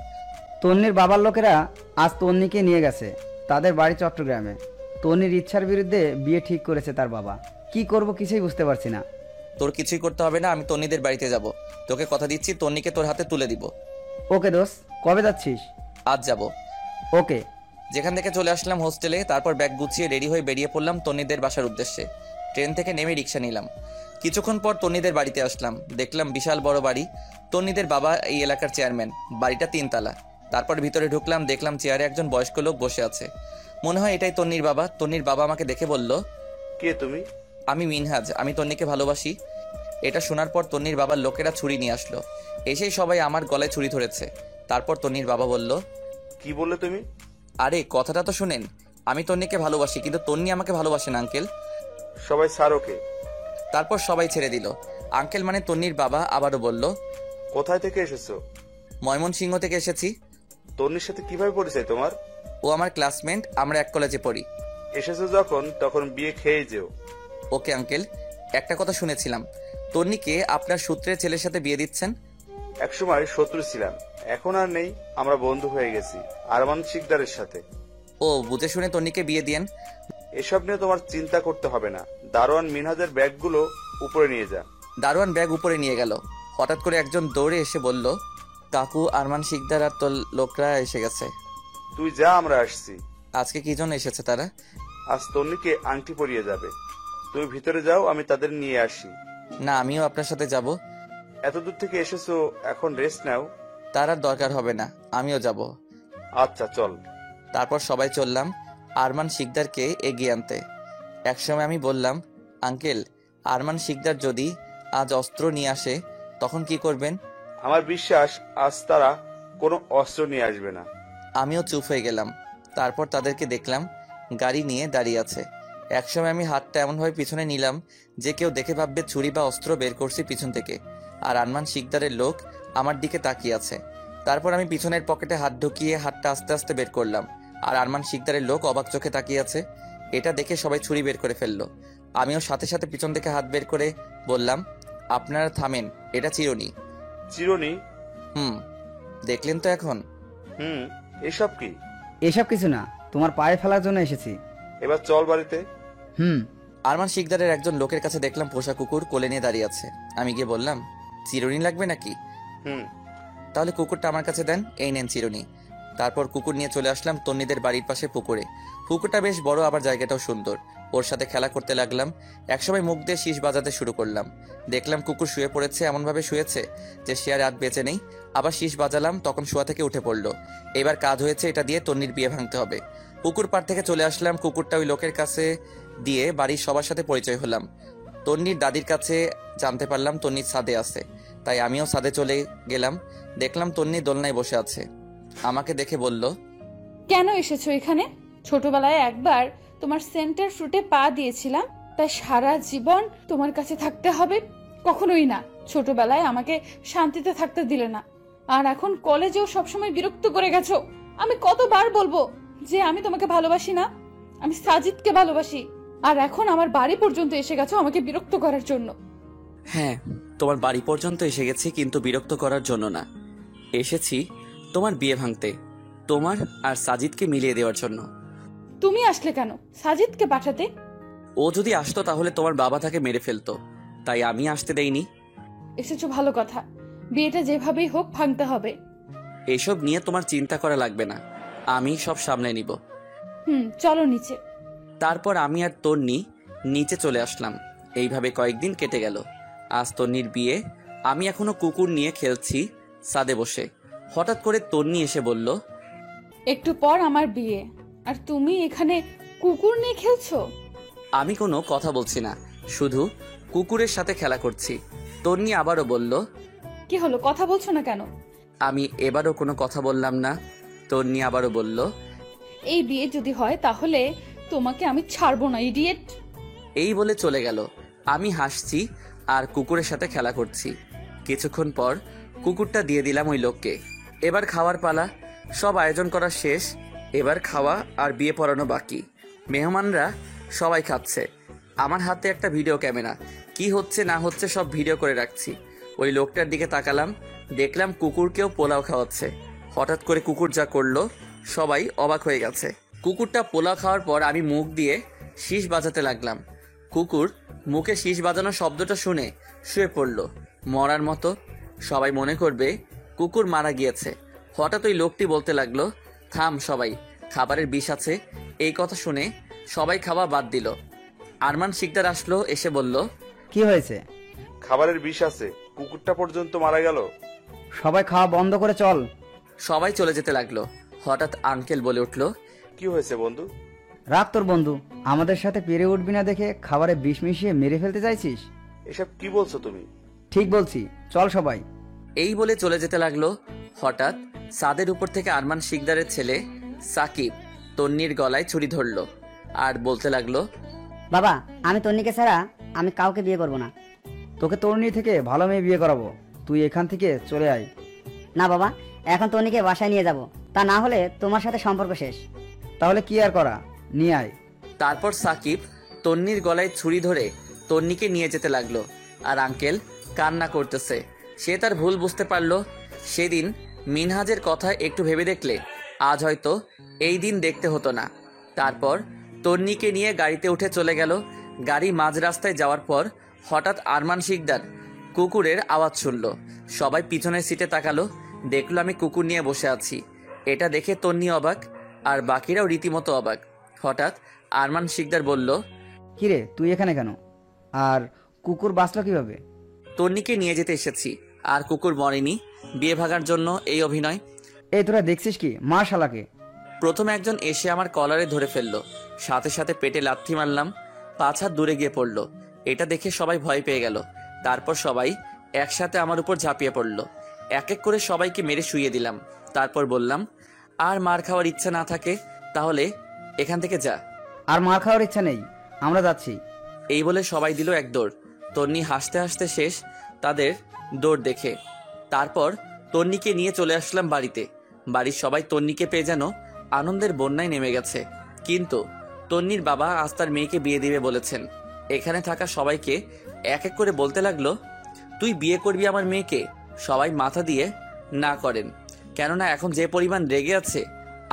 তন্নির বাবার লোকেরা আজ তন্নিকে নিয়ে গেছে তাদের বাড়ি চট্টগ্রামে। তন্নির ইচ্ছার বিরুদ্ধে বিয়ে ঠিক করেছে তার বাবা। কি করব কিছুই বুঝতে পারছি না। তোর কিছুই করতে হবে না, আমি তন্নিদের বাড়িতে যাব। তোকে কথা দিচ্ছি তন্নিকে তোর হাতে তুলে দিব। ওকে দোস্ত, কবে যাচ্ছিস? আজ যাব। ওকে। যেখান থেকে চলে আসলাম হোস্টেলে, তারপর ব্যাগ গুছিয়ে রেডি হয়ে বেরিয়ে পড়লাম তন্নিদের বাসার উদ্দেশ্যে। ট্রেন থেকে নেমে রিক্সা নিলাম। কিছুক্ষণ পর তন্নিদের বাড়িতে আসলাম। দেখলাম বিশাল বড় বাড়ি। তন্নিদের বাবা এই এলাকার চেয়ারম্যান। বাড়িটা 3 তলা। তারপর ভিতরে ঢুকলাম, দেখলাম চেয়ারে একজন বয়স্ক লোক বসে আছে। মনে হয় এটাই তন্নির বাবা। তন্নির বাবা আমাকে দেখে বলল, কে তুমি? আমি মিনহাজ, আমি তন্নিকে ভালোবাসি। এটা শোনার পর তন্নির বাবার লোকেরা ছুরি নিয়ে আসলো। এসেই সবাই আমার গলায় ছুরি ধরেছে। তারপর তন্নির বাবা বলল, কি বললে তুমি? আরে কথাটা তো শুনেন। আমি তন্নিকে ভালোবাসি, কিন্তু তন্নি আমাকে ভালোবাসে না আঙ্কেল। সবাই স্যার ওকে। তারপর সবাই ছেড়ে দিল। আঙ্কেল মানে তন্নির বাবা আবারও বলল, কোথায় থেকে এসেছো? ময়মনসিংহ থেকে এসেছি। তন্নির সাথে কিভাবে পরিচয় তোমার? ও আমার ক্লাসমেট, আমরা এক কলেজে পড়ি। এসেছো যখন তখন বিয়ে খেয়ে যেও। Okay uncle. একটা কথা শুনেছিলাম, তন্নিকে আপনার সূত্রের ছেলের সাথে বিয়ে দিচ্ছেন। একসময় শত্রু ছিলাম, এখন আর নেই। আমরা বন্ধু হয়ে গেছি আরমান শিকদারের সাথে। ও বুঝে শুনে তন্নিকে বিয়ে দিয়েন। এসব নিয়ে তোমার চিন্তা করতে হবে না। দারোয়ান মিনহাজের ব্যাগগুলো উপরে নিয়ে যা। দারোয়ান ব্যাগ উপরে নিয়ে গেল। হঠাৎ করে একজন দৌড়ে এসে বলল, কাকু, আরমান শিকদার আর তোর লোকরা এসে গেছে। তুই যা, আমরা আসছি। আজকে কি জন্য এসেছে তারা? আজ তন্নিকে আংটি পরিয়ে যাবে। তুমি ভিতরে যাও, আমি তাদের নিয়ে আসি। না, আমিও আপনার সাথে যাব। এত দূর থেকে এসেছো, এখন রেস্ট নাও। তার আর দরকার হবে না, আমিও যাব। আচ্ছা চল। তারপর সবাই চললাম আরমান শিকদারকে এগিয়ে আনতে। একসময় আমি বললাম, আঙ্কেল, আরমান শিকদার যদি আজ অস্ত্র নিয়ে আসে তখন কি করবেন? আমার বিশ্বাস আজ তারা কোনো অস্ত্র নিয়ে আসবে না। আমিও চুপ হয়ে গেলাম। তারপর তাদেরকে দেখলাম গাড়ি নিয়ে দাঁড়িয়ে আছে। একসময় আমি হাতটা এমনভাবে পিছনে নিলাম যে কেউ দেখে ভাববে ছুরি বা অস্ত্র বের করছি পিছন থেকে। আর আরমান শিকদারের লোক আমার দিকে তাকিয়ে আছে। তারপর আমি পিছনের পকেটে হাত ঢুকিয়ে হাতটা আস্তে আস্তে বের করলাম। আর আরমান শিকদারের লোক অবাক চোখে তাকিয়ে আছে। এটা দেখে সবাই ছুরি বের করে ফেললো। আমিও সাথে সাথে পিছন থেকে হাত বের করে বললাম, আপনারা থামেন, এটা চিরুনি। চিরুনি? দেখলেন তো এখন? এসব কি? এসব কিছু না, তোমার পায়ে ফেলার জন্য এসেছি। এবার চল বাড়িতে। আরমান শিকদারের একজন লোকের কাছে দেখলাম পোষা কুকুর কোলে নিয়ে দাঁড়িয়ে আছে। আমি গিয়ে বললাম, চিরুনি লাগবে নাকি? তাহলে কুকুরটা আমার কাছে দেন, এই নেন চিরুনি। তারপর কুকুর নিয়ে চলে আসলাম তন্নিদের বাড়ির পাশে পুকুরে। পুকুরটা বেশ বড়, আবার জায়গাটাও সুন্দর। ওর সাথে খেলা করতে লাগলাম। একসময় মুখ দিয়ে শীষ বাজাতে শুরু করলাম। দেখলাম কুকুর শুয়ে পড়েছে, এমনভাবে শুয়েছে যে সে আর রাত বেঁচে নেই। আবার শীষ বাজালাম, তখন শোয়া থেকে উঠে পড়লো। এবার কাজ হয়েছে, এটা দিয়ে তন্নির বিয়ে ভাঙতে হবে। পুকুর পাড় থেকে চলে আসলাম। কুকুরটা ওই লোকের কাছে দিয়ে বাড়ির সবার সাথে পরিচয় হলাম। তন্নির দাদির কাছে জানতে পারলাম তন্নির ছাদে আছে, তাই আমিও ছাদে চলে গেলাম। দেখলাম তন্নি দোলনায় বসে আছে। আমাকে দেখে বলল, কেন এসেছো এখানে? ছোটবেলায় একবার তোমার সেন্টার ফ্রুটে পা দিয়েছিলাম, তাই সারা জীবন তোমার কাছে থাকতে হবে? কখনোই না। ছোটবেলায় আমাকে শান্তিতে থাকতে দিলে না, আর এখন কলেজেও সবসময় বিরক্ত করে গেছো। আমি কতবার বলবো যে আমি তোমাকে ভালোবাসি না, আমি সাজিদকে ভালোবাসি, আর এখন আমার বাড়ি পর্যন্ত এসে গেছো আমাকে বিরক্ত করার জন্য। হ্যাঁ, তোমার বাড়ি পর্যন্ত এসে গেছি, কিন্তু বিরক্ত করার জন্য না। এসেছি তোমার বিয়ে ভাঙতে, তোমার আর সাজিদকে মিলিয়ে দেওয়ার জন্য। তুমি আসলে কেন সাজিদকে পাঠাতে? ও যদি আসতো তাহলে তোমার বাবা তাকে মেরে ফেলতো, তাই আমি আসতে দেইনি। এসেছো ভালো কথা, বিয়েটা যেভাবেই হোক ভাঙতে হবে। এসব নিয়ে তোমার চিন্তা করা লাগবে না, আমি সব সামলে নিব। চলো নিচে। তারপর আমি আর তন্নি নিচে চলে আসলাম। এইভাবে কয়েকদিন কেটে গেল। আজ তন্নির বিয়ে। আমি এখনো কুকুর নিয়ে খেলছি ছাদে বসে। হঠাৎ করে তন্নি এসে বলল, একটু পর আমার বিয়ে, আর তুমি এখানে কুকুর নিয়ে খেলছো? আমি কোনো কথা বলছি না, শুধু কুকুরের সাথে খেলা করছি। তন্নি আবারও বলল, কি হলো, কথা বলছো না কেন? আমি এবারও কোনো কথা বললাম না। তন্নি আবারও বলল, এই বিয়ে যদি হয় তাহলে তোমাকে আমি ছাড়বো না, ইডিয়েট। এই বলে চলে গেল। আমি হাসছি আর কুকুরের সাথে খেলা করছি। কিছুক্ষণ পর কুকুরটা দিয়ে দিলাম ওই লোককে। এবার খাওয়ার পালা। সব আয়োজন করা শেষ, এবার খাওয়া আর বিয়ে পড়ানো বাকি। মেহমানরা সবাই খাচ্ছে। আমার হাতে একটা ভিডিও ক্যামেরা, কি হচ্ছে না হচ্ছে সব ভিডিও করে রাখছি। ওই লোকটার দিকে তাকালাম, দেখলাম কুকুরকেও পোলাও খাওয়াচ্ছে। হঠাৎ করে কুকুর যা করলো সবাই অবাক হয়ে গেছে। কুকুরটা পোলাও খাওয়ার পর আমি মুখ দিয়ে শীষ বাজাতে লাগলাম। কুকুর মুখে শীষ বাজানোর শব্দটা শুনে শুয়ে পড়ল মরার মতো। সবাই মনে করবে কুকুর মারা গিয়েছে। হঠাৎ ওই লোকটি বলতে লাগলো, থাম সবাই, খাবারের বিষ আছে। এই কথা শুনে সবাই খাওয়া বাদ দিল। আরমান শিকদার আসলো, এসে বলল, কি হয়েছে? খাবারের বিষ আছে, কুকুরটা পর্যন্ত মারা গেল। সবাই খাওয়া বন্ধ করে চল। সবাই চলে যেতে লাগলো। হঠাৎ আঙ্কেল বলে উঠল, কি হয়েছে বন্ধু? রাখ তোর বন্ধু, আমাদের সাথে পেরে উঠবি না দেখে খাবারে বিষ মিশিয়ে মেরে ফেলতে চাইছিস? এসব কি বলছো তুমি? ঠিক বলছি, চল সবাই। এই বলে চলে যেতে লাগলো। হঠাৎ ছাদের উপর থেকে আরমান শিকদারের ছেলে সাকিব তন্নির গলায় ছুরি ধরলো আর বলতে লাগলো, বাবা, আমি তন্নিকে ছাড়া আমি কাউকে বিয়ে করব না। তোকে তরুণী থেকে ভালো মেয়ে বিয়ে করাবো, তুই এখান থেকে চলে আয়। না বাবা, এখন তন্নিকে বাসায় নিয়ে যাব, তা না হলে তোমার সাথে সম্পর্ক শেষ। তাহলে কি আর করা, নিয়ে আয়। তারপর সাকিব তন্নির গলায় ছুরি ধরে তন্নিকে নিয়ে যেতে লাগলো। আর আঙ্কেল কান্না করতেছে। সে তার ভুল বুঝতে পারলো। সেদিন মিনহাজের কথা একটু ভেবে দেখলে আজ হয়তো এই দিন দেখতে হতো না। তারপর তন্নিকে নিয়ে গাড়িতে উঠে চলে গেল। গাড়ি মাঝ রাস্তায় যাওয়ার পর হঠাৎ আরমান শিকদার কুকুরের আওয়াজ শুনল। সবাই পিছনের সিটে তাকালো, দেখলো আমি কুকুর নিয়ে বসে আছি। এটা দেখে তন্নি অবাক, আর বাকিরাও রীতিমতো অবাক। হঠাৎ আরমান শিকদার বলল, কিরে তুই এখানে কেন, আর কুকুর বাঁচলো কিভাবে? তন্নিকে নিয়ে যেতে এসেছি, আর কুকুর মরেনি। বিয়ে ভাগার জন্য এই অভিনয়। এই তোরা দেখছিস কি, মার শালাকে। প্রথমে একজন এসে আমার কলারে ধরে ফেললো, সাথে সাথে পেটে লাথি মারলাম। 5 হাত দূরে গিয়ে পড়লো। এটা দেখে সবাই ভয় পেয়ে গেল। তারপর সবাই একসাথে আমার উপর ঝাঁপিয়ে পড়লো। এক এক করে সবাইকে মেরে শুইয়ে দিলাম। তারপর বললাম, আর মার খাওয়ার ইচ্ছা না থাকে তাহলে এখান থেকে যা। আর মার খাওয়ার ইচ্ছা নেই, আমরা যাচ্ছি। এই বলে সবাই দিল এক দৌড়। তন্নি হাসতে হাসতে শেষ তাদের দৌড় দেখে। তারপর তন্নিকে নিয়ে চলে আসলাম বাড়িতে। বাড়ির সবাই তন্নিকে পেয়ে যেন আনন্দের বন্যায় নেমে গেছে। কিন্তু তন্নির বাবা আজ তার মেয়েকে বিয়ে দিবে বলেছেন। এখানে থাকা সবাইকে এক এক করে বলতে লাগলো, তুই বিয়ে করবি আমার মেয়েকে? সবাই মাথা দিয়ে না করেন, কেননা এখন যে পরিমাণ রেগে আছে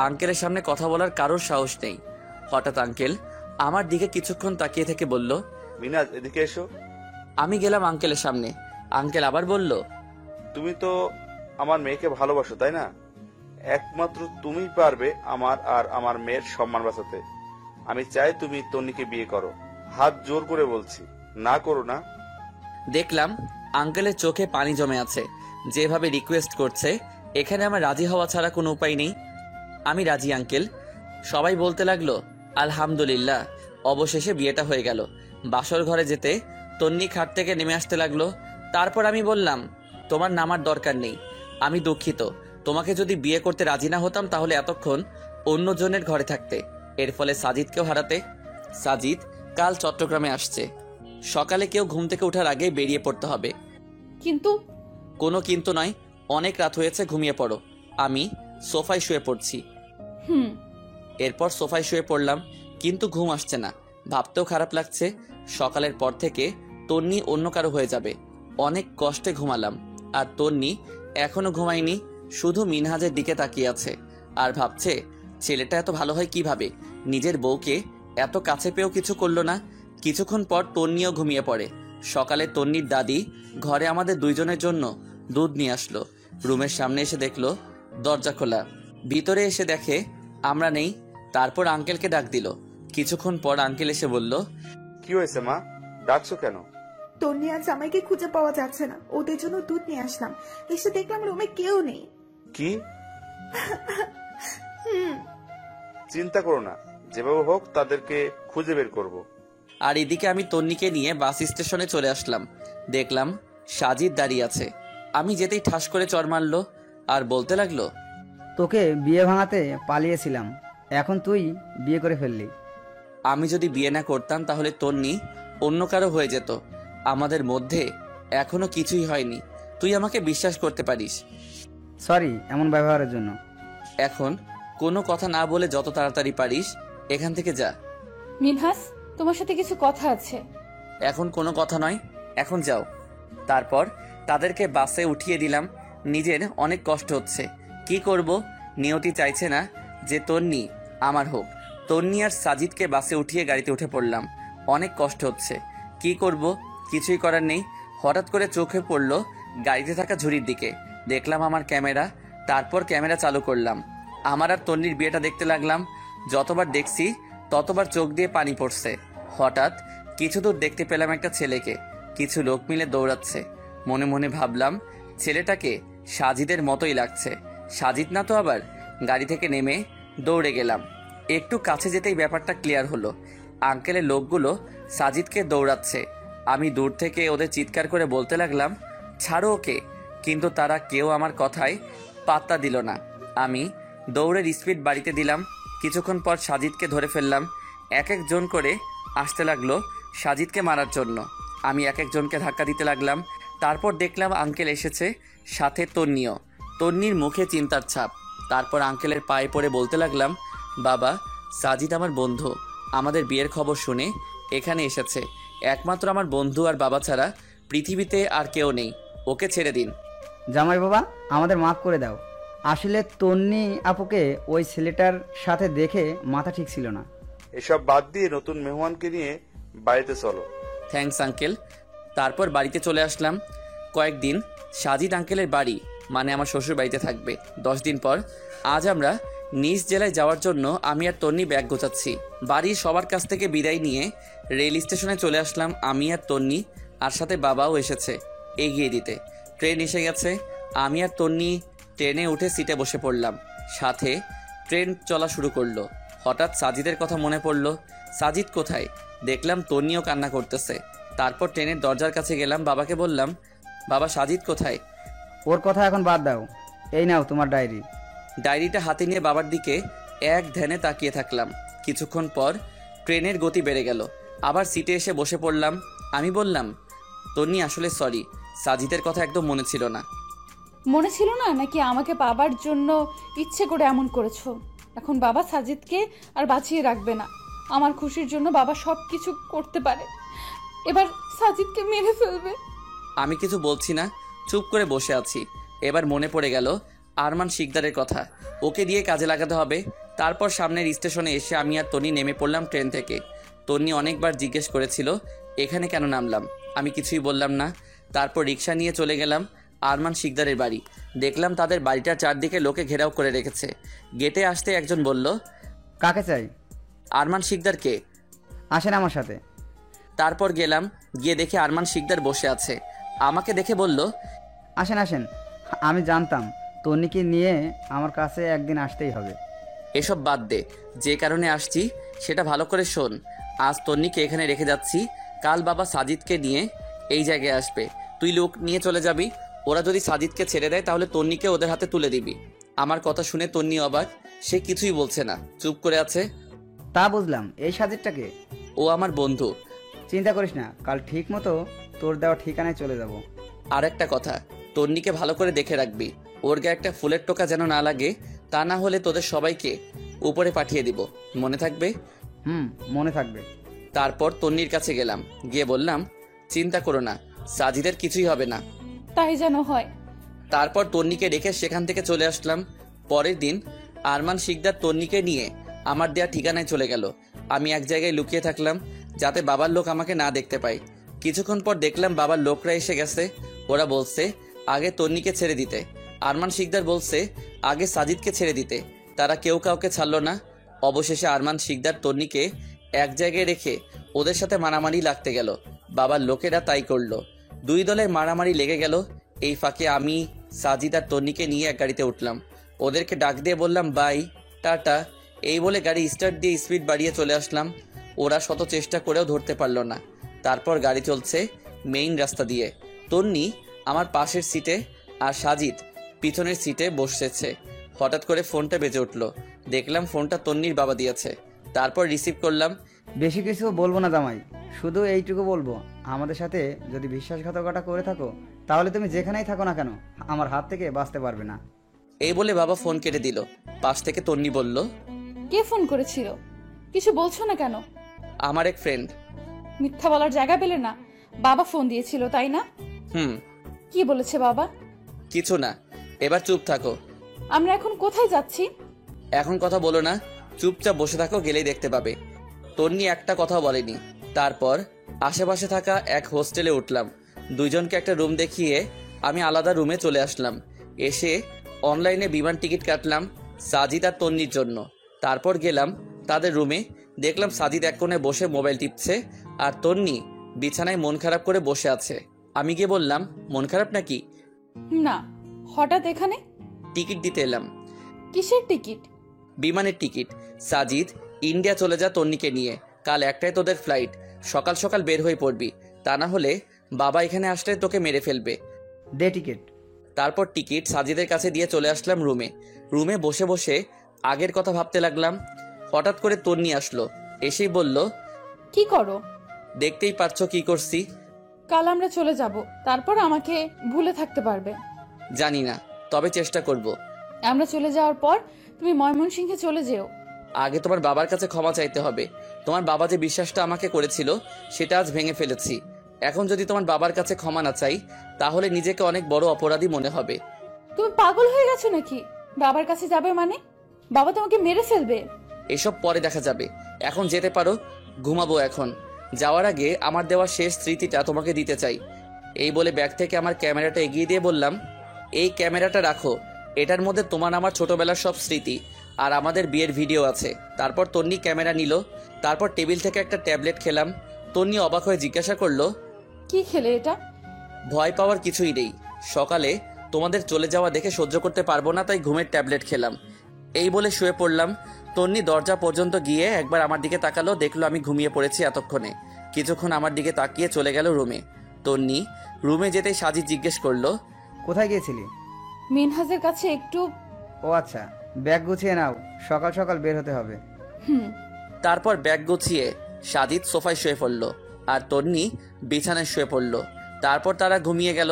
আঙ্কেলের সামনে কথা বলার কারোর সাহস নেই। হঠাৎ আঙ্কেল আমার দিকে কিছুক্ষণ তাকিয়ে থেকে বলল, মিনাজ, এদিকে এসো। আমি গেলাম আঙ্কেলের সামনে। আঙ্কেল আবার বলল, তুমি তো আমার মেয়েকে ভালোবাসো, তাই না? একমাত্র তুমিই পারবে আমার আর আমার মেয়ের সম্মান বাঁচাতে। আমি চাই তুমি তন্নিকে বিয়ে করো। হাত জোর করে বলছি, না করো না। দেখলাম আঙ্কেলের চোখে পানি জমে আছে। যেভাবে রিকোয়েস্ট করছে, এখানে আমার রাজি হওয়া ছাড়া কোনো উপায় নেই। আমি রাজি আঙ্কেল। সবাই বলতে লাগলো আলহামদুলিল্লাহ, অবশেষে বিয়েটা হয়ে গেল। বাসর ঘরে যেতে তন্নি খাট থেকে নেমে আসতে লাগলো। তারপর আমি বললাম, তোমার নামার দরকার নেই, আমি দুঃখিত। তোমাকে যদি বিয়ে করতে রাজি না হতাম তাহলে এতক্ষণ অন্যজনের ঘরে থাকতে, এর ফলে সাজিদকেও হারাতে। সাজিদ কাল চট্টগ্রামে আসছে। সকালে কেউ ঘুম থেকে ওঠার আগে বেরিয়ে পড়তে হবে। কিন্তু কোনো কিন্তু নয়, অনেক রাত হয়েছে, ঘুমিয়ে পড়ো। আমি সোফায় শুয়ে পড়ছি। হুম। এরপর সোফায় শুয়ে পড়লাম, কিন্তু ঘুম আসছে না। ভাবতেও খারাপ লাগছে, সকালের পর থেকে তন্নি অন্য কারো হয়ে যাবে। অনেক কষ্টে ঘুমালাম, আর তন্নি এখনো ঘুমায়নি, শুধু মিনহাজের দিকে তাকিয়ে আছে আর ভাবছে ছেলেটা এত ভালো হয় কিভাবে, নিজের বউকে এত কাছে পেয়েও কিছু করলো না। কিছুক্ষণ পর তন্নিও ঘুমিয়ে পড়ে। সকালে তন্নির দাদি ঘরে আমাদের দুইজনের জন্য দুধ নিয়ে আসলো। রুমের সামনে এসে দেখলো দরজা খোলা। ভিতরে এসে দেখে আমরা নেই। তারপর আঙ্কেলকে ডাক দিল। কিছুক্ষণ পর আঙ্কেল এসে বলল, কি হয়েছে মা, ডাকছো কেন? তন্নি আর জামাইকে খুঁজে পাওয়া যাচ্ছে না, ওদের জন্য দুধ নিয়ে আসলাম। এসে দেখলাম রুমে কেউ নেই। কি? চিন্তা করো না, যেভাবে হোক তাদেরকে খুঁজে বের করব। আর এদিকে আমি তন্নিকে নিয়ে বাস স্টেশনে চলে আসলাম। দেখলাম সাজিদ দাঁড়িয়ে আছে। আমি যেতেই ঠাস করে চড় মারলো আর বলতে লাগলো, তোকে বিয়ে ভাঙাতে পালিয়েছিলাম, এখন তুই বিয়ে করে ফেললি। আমি যদি বিয়ে না করতাম তাহলে তন্নি অন্য কারো হয়ে যেত। আমাদের মধ্যে এখনো কিছুই হয়নি, তুই আমাকে বিশ্বাস করতে পারিস। সরি এমন ব্যবহারের জন্য। এখন কোনো কথা না বলে যত তাড়াতাড়ি পারিস এখান থেকে যা। মিনহাস, তোমার সাথে কিছু কথা আছে। এখন কোনো কথা নয়, এখন যাও। তারপর তাদেরকে বাসে উঠিয়ে দিলাম। নিজের অনেক কষ্ট হচ্ছে, কি করব, নিয়তি চাইছে না যে তন্নি আমার হোক। তন্নি আর সাজিদকে বাসে উঠিয়ে গাড়িতে উঠে পড়লাম। অনেক কষ্ট হচ্ছে, কি করব, কিছুই করার নেই। হঠাৎ করে চোখে পড়ল গাড়িতে থাকা ঝুড়ির দিকে। দেখলাম আমার ক্যামেরা। তারপর ক্যামেরা চালু করলাম, আমার আর তন্নির বিয়েটা দেখতে লাগলাম। যতবার দেখছি ততবার চোখ দিয়ে পানি পড়ছে। হঠাৎ কিছু দূর দেখতে পেলাম একটা ছেলেকে, কিছু লোক মিলে দৌড়াচ্ছে। মনে মনে ভাবলাম ছেলেটাকে সাজিদের মতোই লাগছে। সাজিদ না তো আবার। গাড়ি থেকে নেমে দৌড়ে গেলাম। একটু কাছে যেতেই ব্যাপারটা ক্লিয়ার হলো, আঙ্কেলের লোকগুলো সাজিদকে দৌড়াচ্ছে। আমি দূর থেকে ওদের চিৎকার করে বলতে লাগলাম, ছাড়ো ওকে, কিন্তু তারা কেউ আমার কথায় পাত্তা দিল না। আমি দৌড়ের স্পিড বাড়িতে দিলাম। কিছুক্ষণ পর সাজিদকে ধরে ফেললাম। এক একজন করে আসতে লাগলো সাজিদকে মারার জন্য। আমি এক একজনকে ধাক্কা দিতে লাগলাম। তারপর দেখলাম আঙ্কেল এসেছে, সাথে তন্নিও। তন্নির মুখে চিন্তার ছাপ। তারপর আঙ্কেলের পায়ে পড়ে বলতে লাগলাম, বাবা, সাজিদ আমার বন্ধু, আমাদের বিয়ের খবর শুনে এখানে এসেছে। একমাত্র আমার বন্ধু আর বাবা ছাড়া পৃথিবীতে আর কেউ নেই, ওকে ছেড়ে দিন। জামাই বাবা, আমাদের মাফ করে দাও। আসলে তন্নি আপুকে ওই ছেলেটার সাথে দেখে মাথা ঠিক ছিল না। এসব বাদ দিয়ে নতুন মেহমানকে নিয়ে বাড়িতে চলো। Thanks uncle. তারপর বাড়িতে চলে আসলাম। কয়েকদিন সাজিদ আঙ্কেলের বাড়ি মানে আমার শ্বশুর বাড়িতে থাকবে। 10 দিন পর আজ আমরা নিজ জেলায় যাওয়ার জন্য আমি আর তন্নি ব্যাগ গোছাচ্ছি। বাড়ির সবার কাছ থেকে বিদায় নিয়ে রেল স্টেশনে চলে আসলাম আমি আর তন্নি, আর সাথে বাবাও এসেছে এগিয়ে দিতে। ট্রেন এসে গেছে। আমি আর তন্নি ট্রেনে উঠে সিটে বসে পড়লাম। সাথে ট্রেন চলা শুরু করলো। হঠাৎ সাজিদের কথা মনে পড়লো। সাজিদ কোথায়? দেখলাম তন্নিও কান্না করতেছে। তারপর ট্রেনের দরজার কাছে গেলাম, বাবাকে বললাম, বাবা, সাজিদ কোথায়? ওর কথা এখন বাদ দাও, এই নাও তোমার ডায়েরি। ডায়েরিটা হাতে নিয়ে বাবার দিকে এক ধ্যানে তাকিয়ে থাকলাম। কিছুক্ষণ পর ট্রেনের গতি বেড়ে গেল। আবার সিটে এসে বসে পড়লাম। আমি বললাম, তন্নি, আসলে সরি, সাজিদের কথা একদম মনে ছিল না। মনে ছিল না নাকি আমাকে পাবার জন্য ইচ্ছে করে এমন করেছো? এখন বাবা সাজিদকে আর বাঁচিয়ে রাখবে না। আমার খুশির জন্য বাবা সব কিছু করতে পারে, এবার সাজিদকে মেরে ফেলবে। আমি কিছু বলছি না, চুপ করে বসে আছি। এবার মনে পড়ে গেল আরমান শিকদারের কথা, ওকে দিয়ে কাজে লাগাতে হবে। তারপর সামনের স্টেশনে এসে আমি আর তন্নি নেমে পড়লাম ট্রেন থেকে। তন্নি অনেকবার জিজ্ঞেস করেছিল এখানে কেন নামলাম, আমি কিছুই বললাম না। তারপর রিক্সা নিয়ে চলে গেলাম আরমান শিকদারের বাড়ি। দেখলাম তাদের বাড়িটার চারদিকে লোকে ঘেরাও করে রেখেছে। গেটে আসতে একজন বলল, কাকে চাই? আরমান শিকদার কে? আসেন আমার সাথে। তারপর গেলাম, গিয়ে দেখে আরমান শিকদার বসে আছে। আমাকে দেখে বলল, আসেন আসেন, আমি জানতাম তন্নিকে নিয়ে আমার কাছে একদিন আসতেই হবে। এসব বাদ দে, যে কারণে আসছি সেটা ভালো করে শোন। আজ তন্নিকে এখানে রেখে যাচ্ছি, কাল বাবা সাজিদকে নিয়ে এই জায়গায় আসবে, তুই লোক নিয়ে চলে যাবি। ওরা যদি সাজিদকে ছেড়ে দেয় তাহলে তন্নিকে ওদের হাতে তুলে দিবি। আমার কথা শুনে তন্নি অবাক, সে কিছুই বলছে না, চুপ করে আছে। তা বুঝলাম, এই সাজিদটাকে? ও আমার বন্ধু। চিন্তা করিস না, কাল ঠিক মতো তোর দেওয়া ঠিকানায় চলে যাব। আর একটা কথা, তন্নিকে ভালো করে দেখে রাখবি, ওর গায়ে একটা ফুলের টোকা যেন না লাগে, তা না হলে তোদের সবাইকে উপরে পাঠিয়ে দিব, মনে থাকবে? মনে থাকবে। তারপর তন্নির কাছে গেলাম, গিয়ে বললাম, চিন্তা করো না, সাজিদের কিছুই হবে না। তাই যেন হয়। তারপর তন্নিকে রেখে সেখান থেকে চলে আসলাম। পরের দিন আরমান শিকদার তন্নিকে নিয়ে আমার দেয়া ঠিকানায় চলে গেল। আমি এক জায়গায় লুকিয়ে থাকলাম যাতে বাবার লোক আমাকে না দেখতে পায়। কিছুক্ষণ পর দেখলাম বাবার লোকরা এসে গেছে। ওরা বলছে আগে তন্নিকে ছেড়ে দিতে, আরমান শিকদার বলছে আগে সাজিদকে ছেড়ে দিতে। তারা কেউ কাউকে ছাড়লো না। অবশেষে আরমান শিকদার তন্নিকে এক জায়গায় রেখে ওদের সাথে মারামারি লাগতে গেল। বাবার লোকেরা তাই করলো। দুই দলের মারামারি লেগে গেল। এই ফাঁকে আমি সাজিদ আর তন্নিকে নিয়ে এক গাড়িতে উঠলাম। ওদেরকে ডাক দিয়ে বললাম বাই, টাটা। এই বলে গাড়ি স্টার্ট দিয়ে স্পিড বাড়িয়ে চলে আসলাম। ওরা শত চেষ্টা করেও ধরতে পারলো না। তারপর গাড়ি চলছে মেইন রাস্তা দিয়ে। তন্নি আমার পাশের সিটে আর সাজিদ পিছনের সিটে বসেছে। হঠাৎ করে ফোনটা বেজে উঠলো। দেখলাম ফোনটা তন্নির বাবা দিয়েছে। তারপর রিসিভ করলাম। বেশি কিছু বলবো না জামাই, শুধু এইটুকু বলবো, আমাদের সাথে যদি বিশ্বাসঘাতকতা করে থাকো তাহলে তুমি যেখানেই থাকো না কেন আমার হাত থেকে বাঁচতে পারবে না। এই বলে বাবা ফোন কেটে দিল। পাশ থেকে তন্নি বলল, কে ফোন করেছিল? কিছু বলছো না কেন? আমার এক ফ্রেন্ড। মিথ্যা বলার জায়গা পেলে না। বাবা ফোন দিয়েছিল তাই না? কি বলেছে বাবা? কিছু না, এবার চুপ থাকো। আমরা এখন কোথায় যাচ্ছি? এখন কথা বলো না, চুপচাপ বসে থাকো, গেলেই দেখতে পাবে। তন্নি একটা কথাও বলেনি। তারপর আশেপাশে থাকা এক হোস্টেলে উঠলাম। দুইজনকে একটা রুম দেখিয়ে আমি আলাদা রুমে চলে আসলাম। এসে অনলাইনে বিমান টিকিট কাটলাম সাজিদ আর তন্নির জন্য। তারপর গেলাম তাদের রুমে। দেখলাম সাজিদ এক কোণে বসে মোবাইল টিপছে আর তন্নি বিছানায় মন খারাপ করে বসে আছে। আমি গিয়ে বললাম, মন খারাপ নাকি? না, হঠাৎ এখানে? টিকিট দিতে এলাম। কিসের টিকিট? বিমানের টিকিট। সাজিদ, ইন্ডিয়া চলে যা তন্নিকে নিয়ে, কাল একটাই তোদের ফ্লাইট, সকাল সকাল বের হয়ে পড়বি, তা না হলে বাবা এখানে আসলে তোকে মেরে ফেলবে। দে টিকিট। তারপর টিকিট সাজিদের কাছে দিয়ে চলে আসলাম রুমে বসে বসে আগের কথা ভাবতে লাগলাম। হঠাৎ করে তন্নি আসলো, এসেই বলল, কি করো? দেখতেই পারছো কি করছি। কাল আমরা চলে যাব, তারপর আমাকে ভুলে থাকতে পারবে? জানি না, তবে চেষ্টা করব। আমরা চলে যাওয়ার পর তুমি ময়মনসিংহে চলে যেও। আগে তোমার বাবার কাছে ক্ষমা চাইতে হবে। তোমার বাবা যে বিশ্বাসটা আমাকে করেছিল সেটা আজ ভেঙে ফেলেছি। এখন যদি তোমার বাবার কাছে ক্ষমা না চাই তাহলে নিজেকে অনেক বড় অপরাধী মনে হবে। তুমি পাগল হয়ে গেছো নাকি? বাবার কাছে যাবে মানে? বাবা তোমাকে মেরে ফেলবে। এসব পরে দেখা যাবে, এখন যেতে পারো, ঘুমাবো এখন। যাওয়ার আগে আমার দেওয়া শেষ স্মৃতিটা তোমাকে দিতে চাই। এই বলে ব্যাগ থেকে আমার ক্যামেরাটা এগিয়ে দিয়ে বললাম, এই ক্যামেরাটা রাখো, এটার মধ্যে তোমার আমার ছোটবেলার সব স্মৃতি আর আমাদের বিয়ের ভিডিও আছে। তারপর তন্নি ক্যামেরা নিল। তারপর টেবিল থেকে একটা ট্যাবলেট খেলাম। তন্নি অবাক হয়ে জিজ্ঞাসা করলো, কি খেলে এটা? ভয় পাওয়ার কিছুই নেই, সকালে তোমাদের চলে যাওয়া দেখে সহ্য করতে পারবো না, তাই ঘুমের ট্যাবলেট খেলাম। এই বলে শুয়ে পড়লাম। তন্নি দরজা পর্যন্ত গিয়ে একবার আমার দিকে তাকালো, দেখলো আমি ঘুমিয়ে পড়েছি এতক্ষণে। কিছুক্ষণ আমার দিকে তাকিয়ে চলে গেল রুমে। তন্নি রুমে যেতেই সাজিদ জিজ্ঞেস করলো, কোথায় গিয়েছিলি? মিনহাজের কাছে একটু। ও আচ্ছা, ব্যাগ গুছিয়ে নাও, সকাল সকাল বের হতে হবে। তারপর ব্যাগ গুছিয়ে সাজিদ সোফায় শুয়ে পড়লো আর তন্নি বিছানায় শুয়ে পড়লো। তারপর তারা ঘুমিয়ে গেল।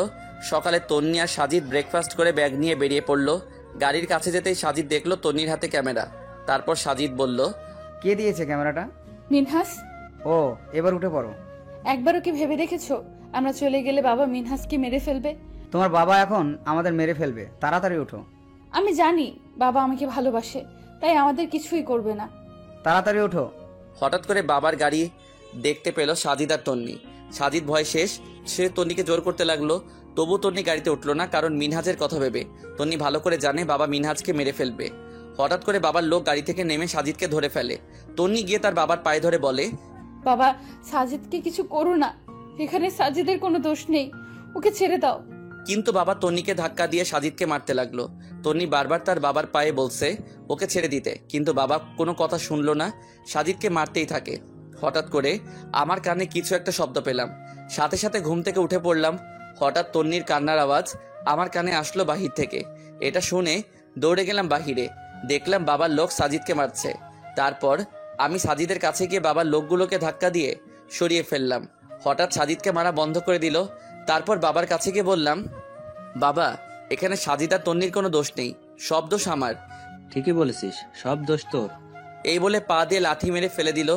সকালে তন্নি আর সাজিদ ব্রেকফাস্ট করে ব্যাগ নিয়ে বেরিয়ে পড়লো। গাড়ির কাছে যেতেই সাজিদ দেখলো তন্নির হাতে ক্যামেরা। তারপর সাজিদ বলল, কে দিয়েছে ক্যামেরাটা? মিনহাস। ও, এবার উঠে পড়ো। একবারও কি ভেবে দেখেছো আমরা চলে গেলে বাবা মিনহাসকে মেরে ফেলবে? তোমার বাবা এখন আমাদের মেরে ফেলবে, তাড়াতাড়ি উঠো। আমি জানি বাবা আমাকে ভালোবাসে, তাই আমাদের কিছুই করবে না। তাড়াতাড়ি উঠো। হঠাৎ করে বাবার গাড়ি দেখতে পেল সাজিদ আর তন্নি। সাজিদ ভয় শেষ, সে তন্নিকে জোর করতে লাগলো। তবু তন্নি গাড়িতে উঠলো না, কারণ মিনহাজের কথা ভেবে। তন্নি ভালো করে জানে বাবা মিনহাজকে মেরে ফেলবে। হঠাৎ করে বাবার লোক গাড়ি থেকে নেমে সাজিদকে ধরে ফেলে। তন্নি গিয়ে তার বাবার পায়ে ধরে বলে, বাবা, সাজিদকে কিছু করো না, এখানে সাজিদের কোনো দোষ নেই, ওকে ছেড়ে দাও। কিন্তু বাবা তন্নিকে ধাক্কা দিয়ে সাজিদকে মারতে লাগলো। তন্নি বারবার তার বাবার পায়ে বলছে ওকে ছেড়ে দিতে, কিন্তু বাবা কোনো কথা শুনলো না, সাজিদকে মারতেই থাকে। হঠাৎ করে আমার কানে কিছু একটা শব্দ পেলাম, সাথে সাথে ঘুম থেকে উঠে পড়লাম। হঠাৎ তন্নির কান্নার আওয়াজ আমার কানে আসলো বাহির থেকে। এটা শুনে দৌড়ে গেলাম বাহিরে, দেখলাম বাবার লোক সাজিদকে মারছে। তারপর আমি সাজিদের কাছে গিয়ে বাবার লোকগুলোকে ধাক্কা দিয়ে সরিয়ে ফেললাম। হঠাৎ সাজিদকে মারা বন্ধ করে দিল। তারপর বাবার কাছে গিয়ে বললাম, বাবা, এখানে সাজিদ আর তন্নির কোনো দোষ নেই, সব দোষ আমার। ঠিকই বলেছিস, সব দোষ তোর। এই বলে পা দিয়ে লাথি মেরে ফেলে দিল।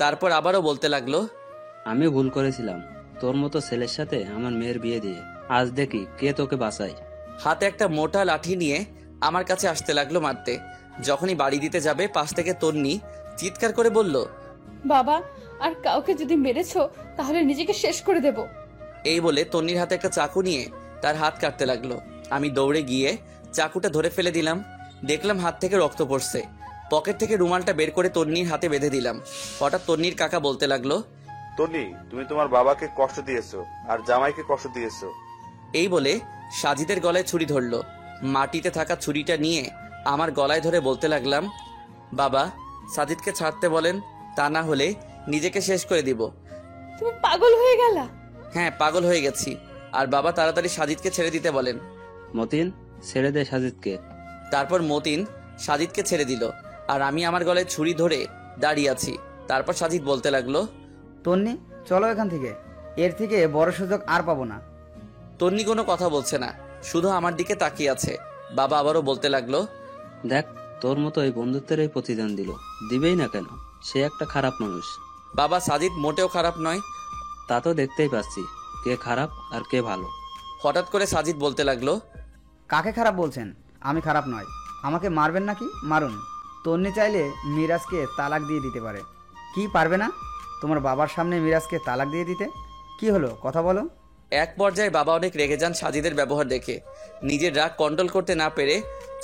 তারপর আবারও বলতে লাগলো, আমি ভুল করেছিলাম তোর মতো ছেলের সাথে আমার মেয়ের বিয়ে দিয়ে। আজ দেখি কে তোকে বাঁচায়। হাতে একটা মোটা লাঠি নিয়ে আমার কাছে আসতে লাগলো মারতে। যখনই বাড়ি দিতে যাবে, পাশ থেকে তন্নি চিৎকার করে বলল, বাবা, আর কাউকে যদি মেরেছো তাহলে নিজেকে শেষ করে দেব। এই বলে তন্নির হাতে একটা চাকু নিয়ে তার হাত কাটতে লাগলো। আমি দৌড়ে গিয়ে চাকুটা ধরে ফেলে দিলাম। দেখলাম হাত থেকে রক্ত পড়ছে। পকেট থেকে রুমালটা বের করে তন্নির হাতে বেঁধে দিলাম। হঠাৎ তন্নির কাকা বলতে লাগলো, তন্নি, তুমি তোমার বাবাকে কষ্ট দিয়েছো আর জামাইকে কষ্ট দিয়েছো। এই বলে সাজিদের গলায় ছুরি ধরলো। মাটিতে থাকা ছুরিটা নিয়ে আমার গলায় ধরে বলতে লাগলাম, বাবা, সাজিদকে ছাড়তে বলেন, তা না হলে নিজেকে শেষ করে দিব। তুমি পাগল হয়ে গেলা? হ্যাঁ, পাগল হয়ে গেছি। আর বাবা তাড়াতাড়ি সাজিদকে ছেড়ে দিতে বলেন। মতিন, ছেড়ে দে সাজিদকে। তারপর মতিন সাজিদকে ছেড়ে দিল, আর আমি আমার গলায় ছুরি ধরে দাঁড়িয়ে আছি। তারপর সাজিদ বলতে লাগলো, তন্নি, চলো এখান থেকে, এর থেকে বড় সুযোগ আর পাবো না। তন্নি কোনো কথা বলছে না, শুধু আমার দিকে তাকিয়ে আছে। বাবা আবারও বলতে লাগলো, দেখ, তোর মতো এই বন্ধুত্বের এই প্রতিদান দিবেই না কেন? সে একটা খারাপ মানুষ। বাবা, সাজিদ মোটেও খারাপ নয়। তা তো দেখতেই পাচ্ছি কে খারাপ আর কে ভালো। হঠাৎ করে সাজিদ বলতে লাগলো, কাকে খারাপ বলছেন? আমি খারাপ নয়। আমাকে মারবেন নাকি? মারুন। তন্নি চাইলে মিরাজকে তালাক দিয়ে দিতে পারে। কি পারবে না? তোমার বাবার সামনে মিরাজকে তালাক দিয়ে দিতে? কি হলো, কথা বলো। এক পর্যায়ে বাবা অনেক রেগে যান সাজিদের ব্যবহার দেখে। নিজের রাগ কন্ট্রোল করতে না পেরে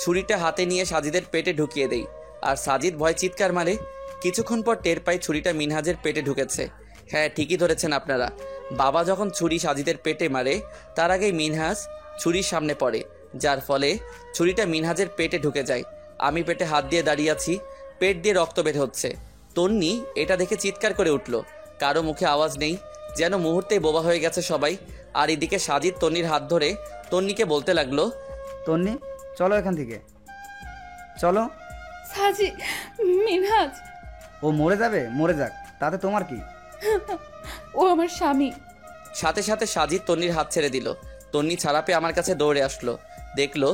ছুরিটা হাতে নিয়ে সাজিদের পেটে ঢুকিয়ে দেই, আর সাজিদ ভয় চিৎকার মারে। কিছুক্ষণ পর টের পাই ছুরিটা মিনহাজের পেটে ঢুকেছে। হ্যাঁ, ঠিকই ধরেছেন আপনারা। বাবা যখন ছুরি সাজিদের পেটে মারে, তার আগেই মিনহাজ ছুরির সামনে পড়ে, যার ফলে ছুরিটা মিনহাজের পেটে ঢুকে যায়। আমি পেটে হাত দিয়ে দাঁড়িয়ে আছি, পেট দিয়ে রক্ত বের হচ্ছে। তন্নি এটা দেখে চিৎকার করে উঠল। কারো মুখে আওয়াজ নেই, যেন মুহূর্তেই বোবা হয়ে গেছে সবাই। আর এদিকে সাজিদ তন্নির হাত ধরে তন্নিকে বলতে লাগলো, তন্নি, চলো এখান থেকে, চলো। সাজি, মিনহাজ, ও মরে যাবে, মরে যাক, তাতে তোমার কি? ও আমার স্বামী। সাথে সাথে সাজিদ তন্নির হাত ছেড়ে দিল। তন্নি ছাড়া পেয়ে আমার কাছে দৌড়ে আসলো। দেখলো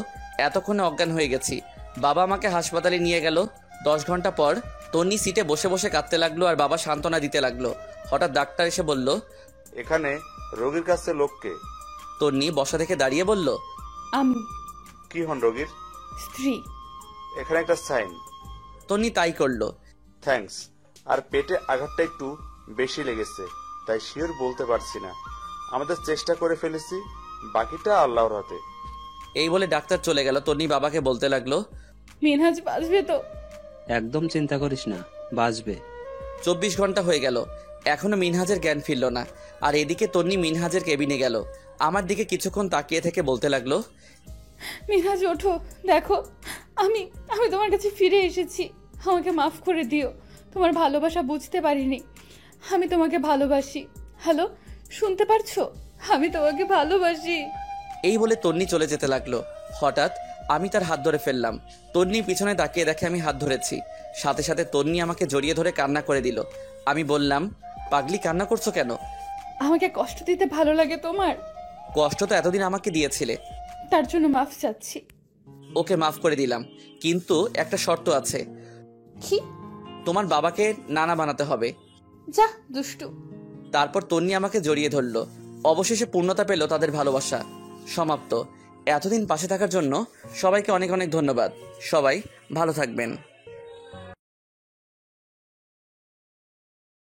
এতক্ষণে অজ্ঞান হয়ে গেছি। বাবা আমাকে হাসপাতালে নিয়ে গেল। 10 ঘন্টা পর তন্নি সিটে বসে বসে কাঁদতে লাগলো, আর বাবা সান্ত্বনা দিতে লাগলো। হঠাৎ ডাক্তার এসে বলল, এখানে রোগীর কাছে লোককে। তন্নি বসা থেকে দাঁড়িয়ে বলল, আমি কি হন রোগীর? স্ত্রী। এখানে একটা সাইন। তন্নি তাই করলো। থ্যাঙ্কস। আর পেটে আঘাতটা একটু বেশি লেগেছে, তাই শিওর বলতে পারছি না। আমাদের চেষ্টা করে ফেলেছি, বাকিটা আল্লাহর হাতে। এই বলে ডাক্তার চলে গেল। তন্নি বাবাকে বলতে লাগলো, মিনহাজ বাঁচবে তো? একদম চিন্তা করিস না, বাঁচবে। 24 ঘন্টা হয়ে গেল, এখনো মিনহাজের জ্ঞান ফিরল না। আর এদিকে তন্নি মিনহাজের কেবিনে গেল। আমার দিকে কিছুক্ষণ তাকিয়ে থেকে বলতে লাগলো, মিনহাজ, ওঠো, দেখো, আমি আমি তোমার কাছে ফিরে এসেছি। আমাকে মাফ করে দিও, তোমার ভালোবাসা বুঝতে পারিনি। আমি তোমাকে ভালোবাসি। হ্যালো, শুনতে পারছো? আমি তোমাকে ভালোবাসি। এই বলে তন্নি চলে যেতে লাগলো। হঠাৎ আমি তার হাত ধরে ফেললাম। তন্নি পিছনে তাকিয়ে দেখে আমি হাত ধরেছি। সাথে সাথে তন্নি আমাকে জড়িয়ে ধরে কান্না করে দিল। আমি বললাম, পাগলি, কান্না করছো কেন? আমাকে কষ্ট দিতে ভালো লাগে তোমার? কষ্ট তো এতদিন আমাকে দিয়েছিলে। তার জন্য মাফ চাচ্ছি। ওকে মাফ করে দিলাম, কিন্তু একটা শর্ত আছে। কি? তোমার বাবাকে নানা বানাতে হবে। যা দুষ্টু। তারপর তন্নি আমাকে জড়িয়ে ধরলো। অবশেষে পূর্ণতা পেল তাদের ভালোবাসা। সমাপ্ত। এতদিন পাশে থাকার জন্য সবাইকে অনেক অনেক ধন্যবাদ। সবাই ভালো থাকবেন।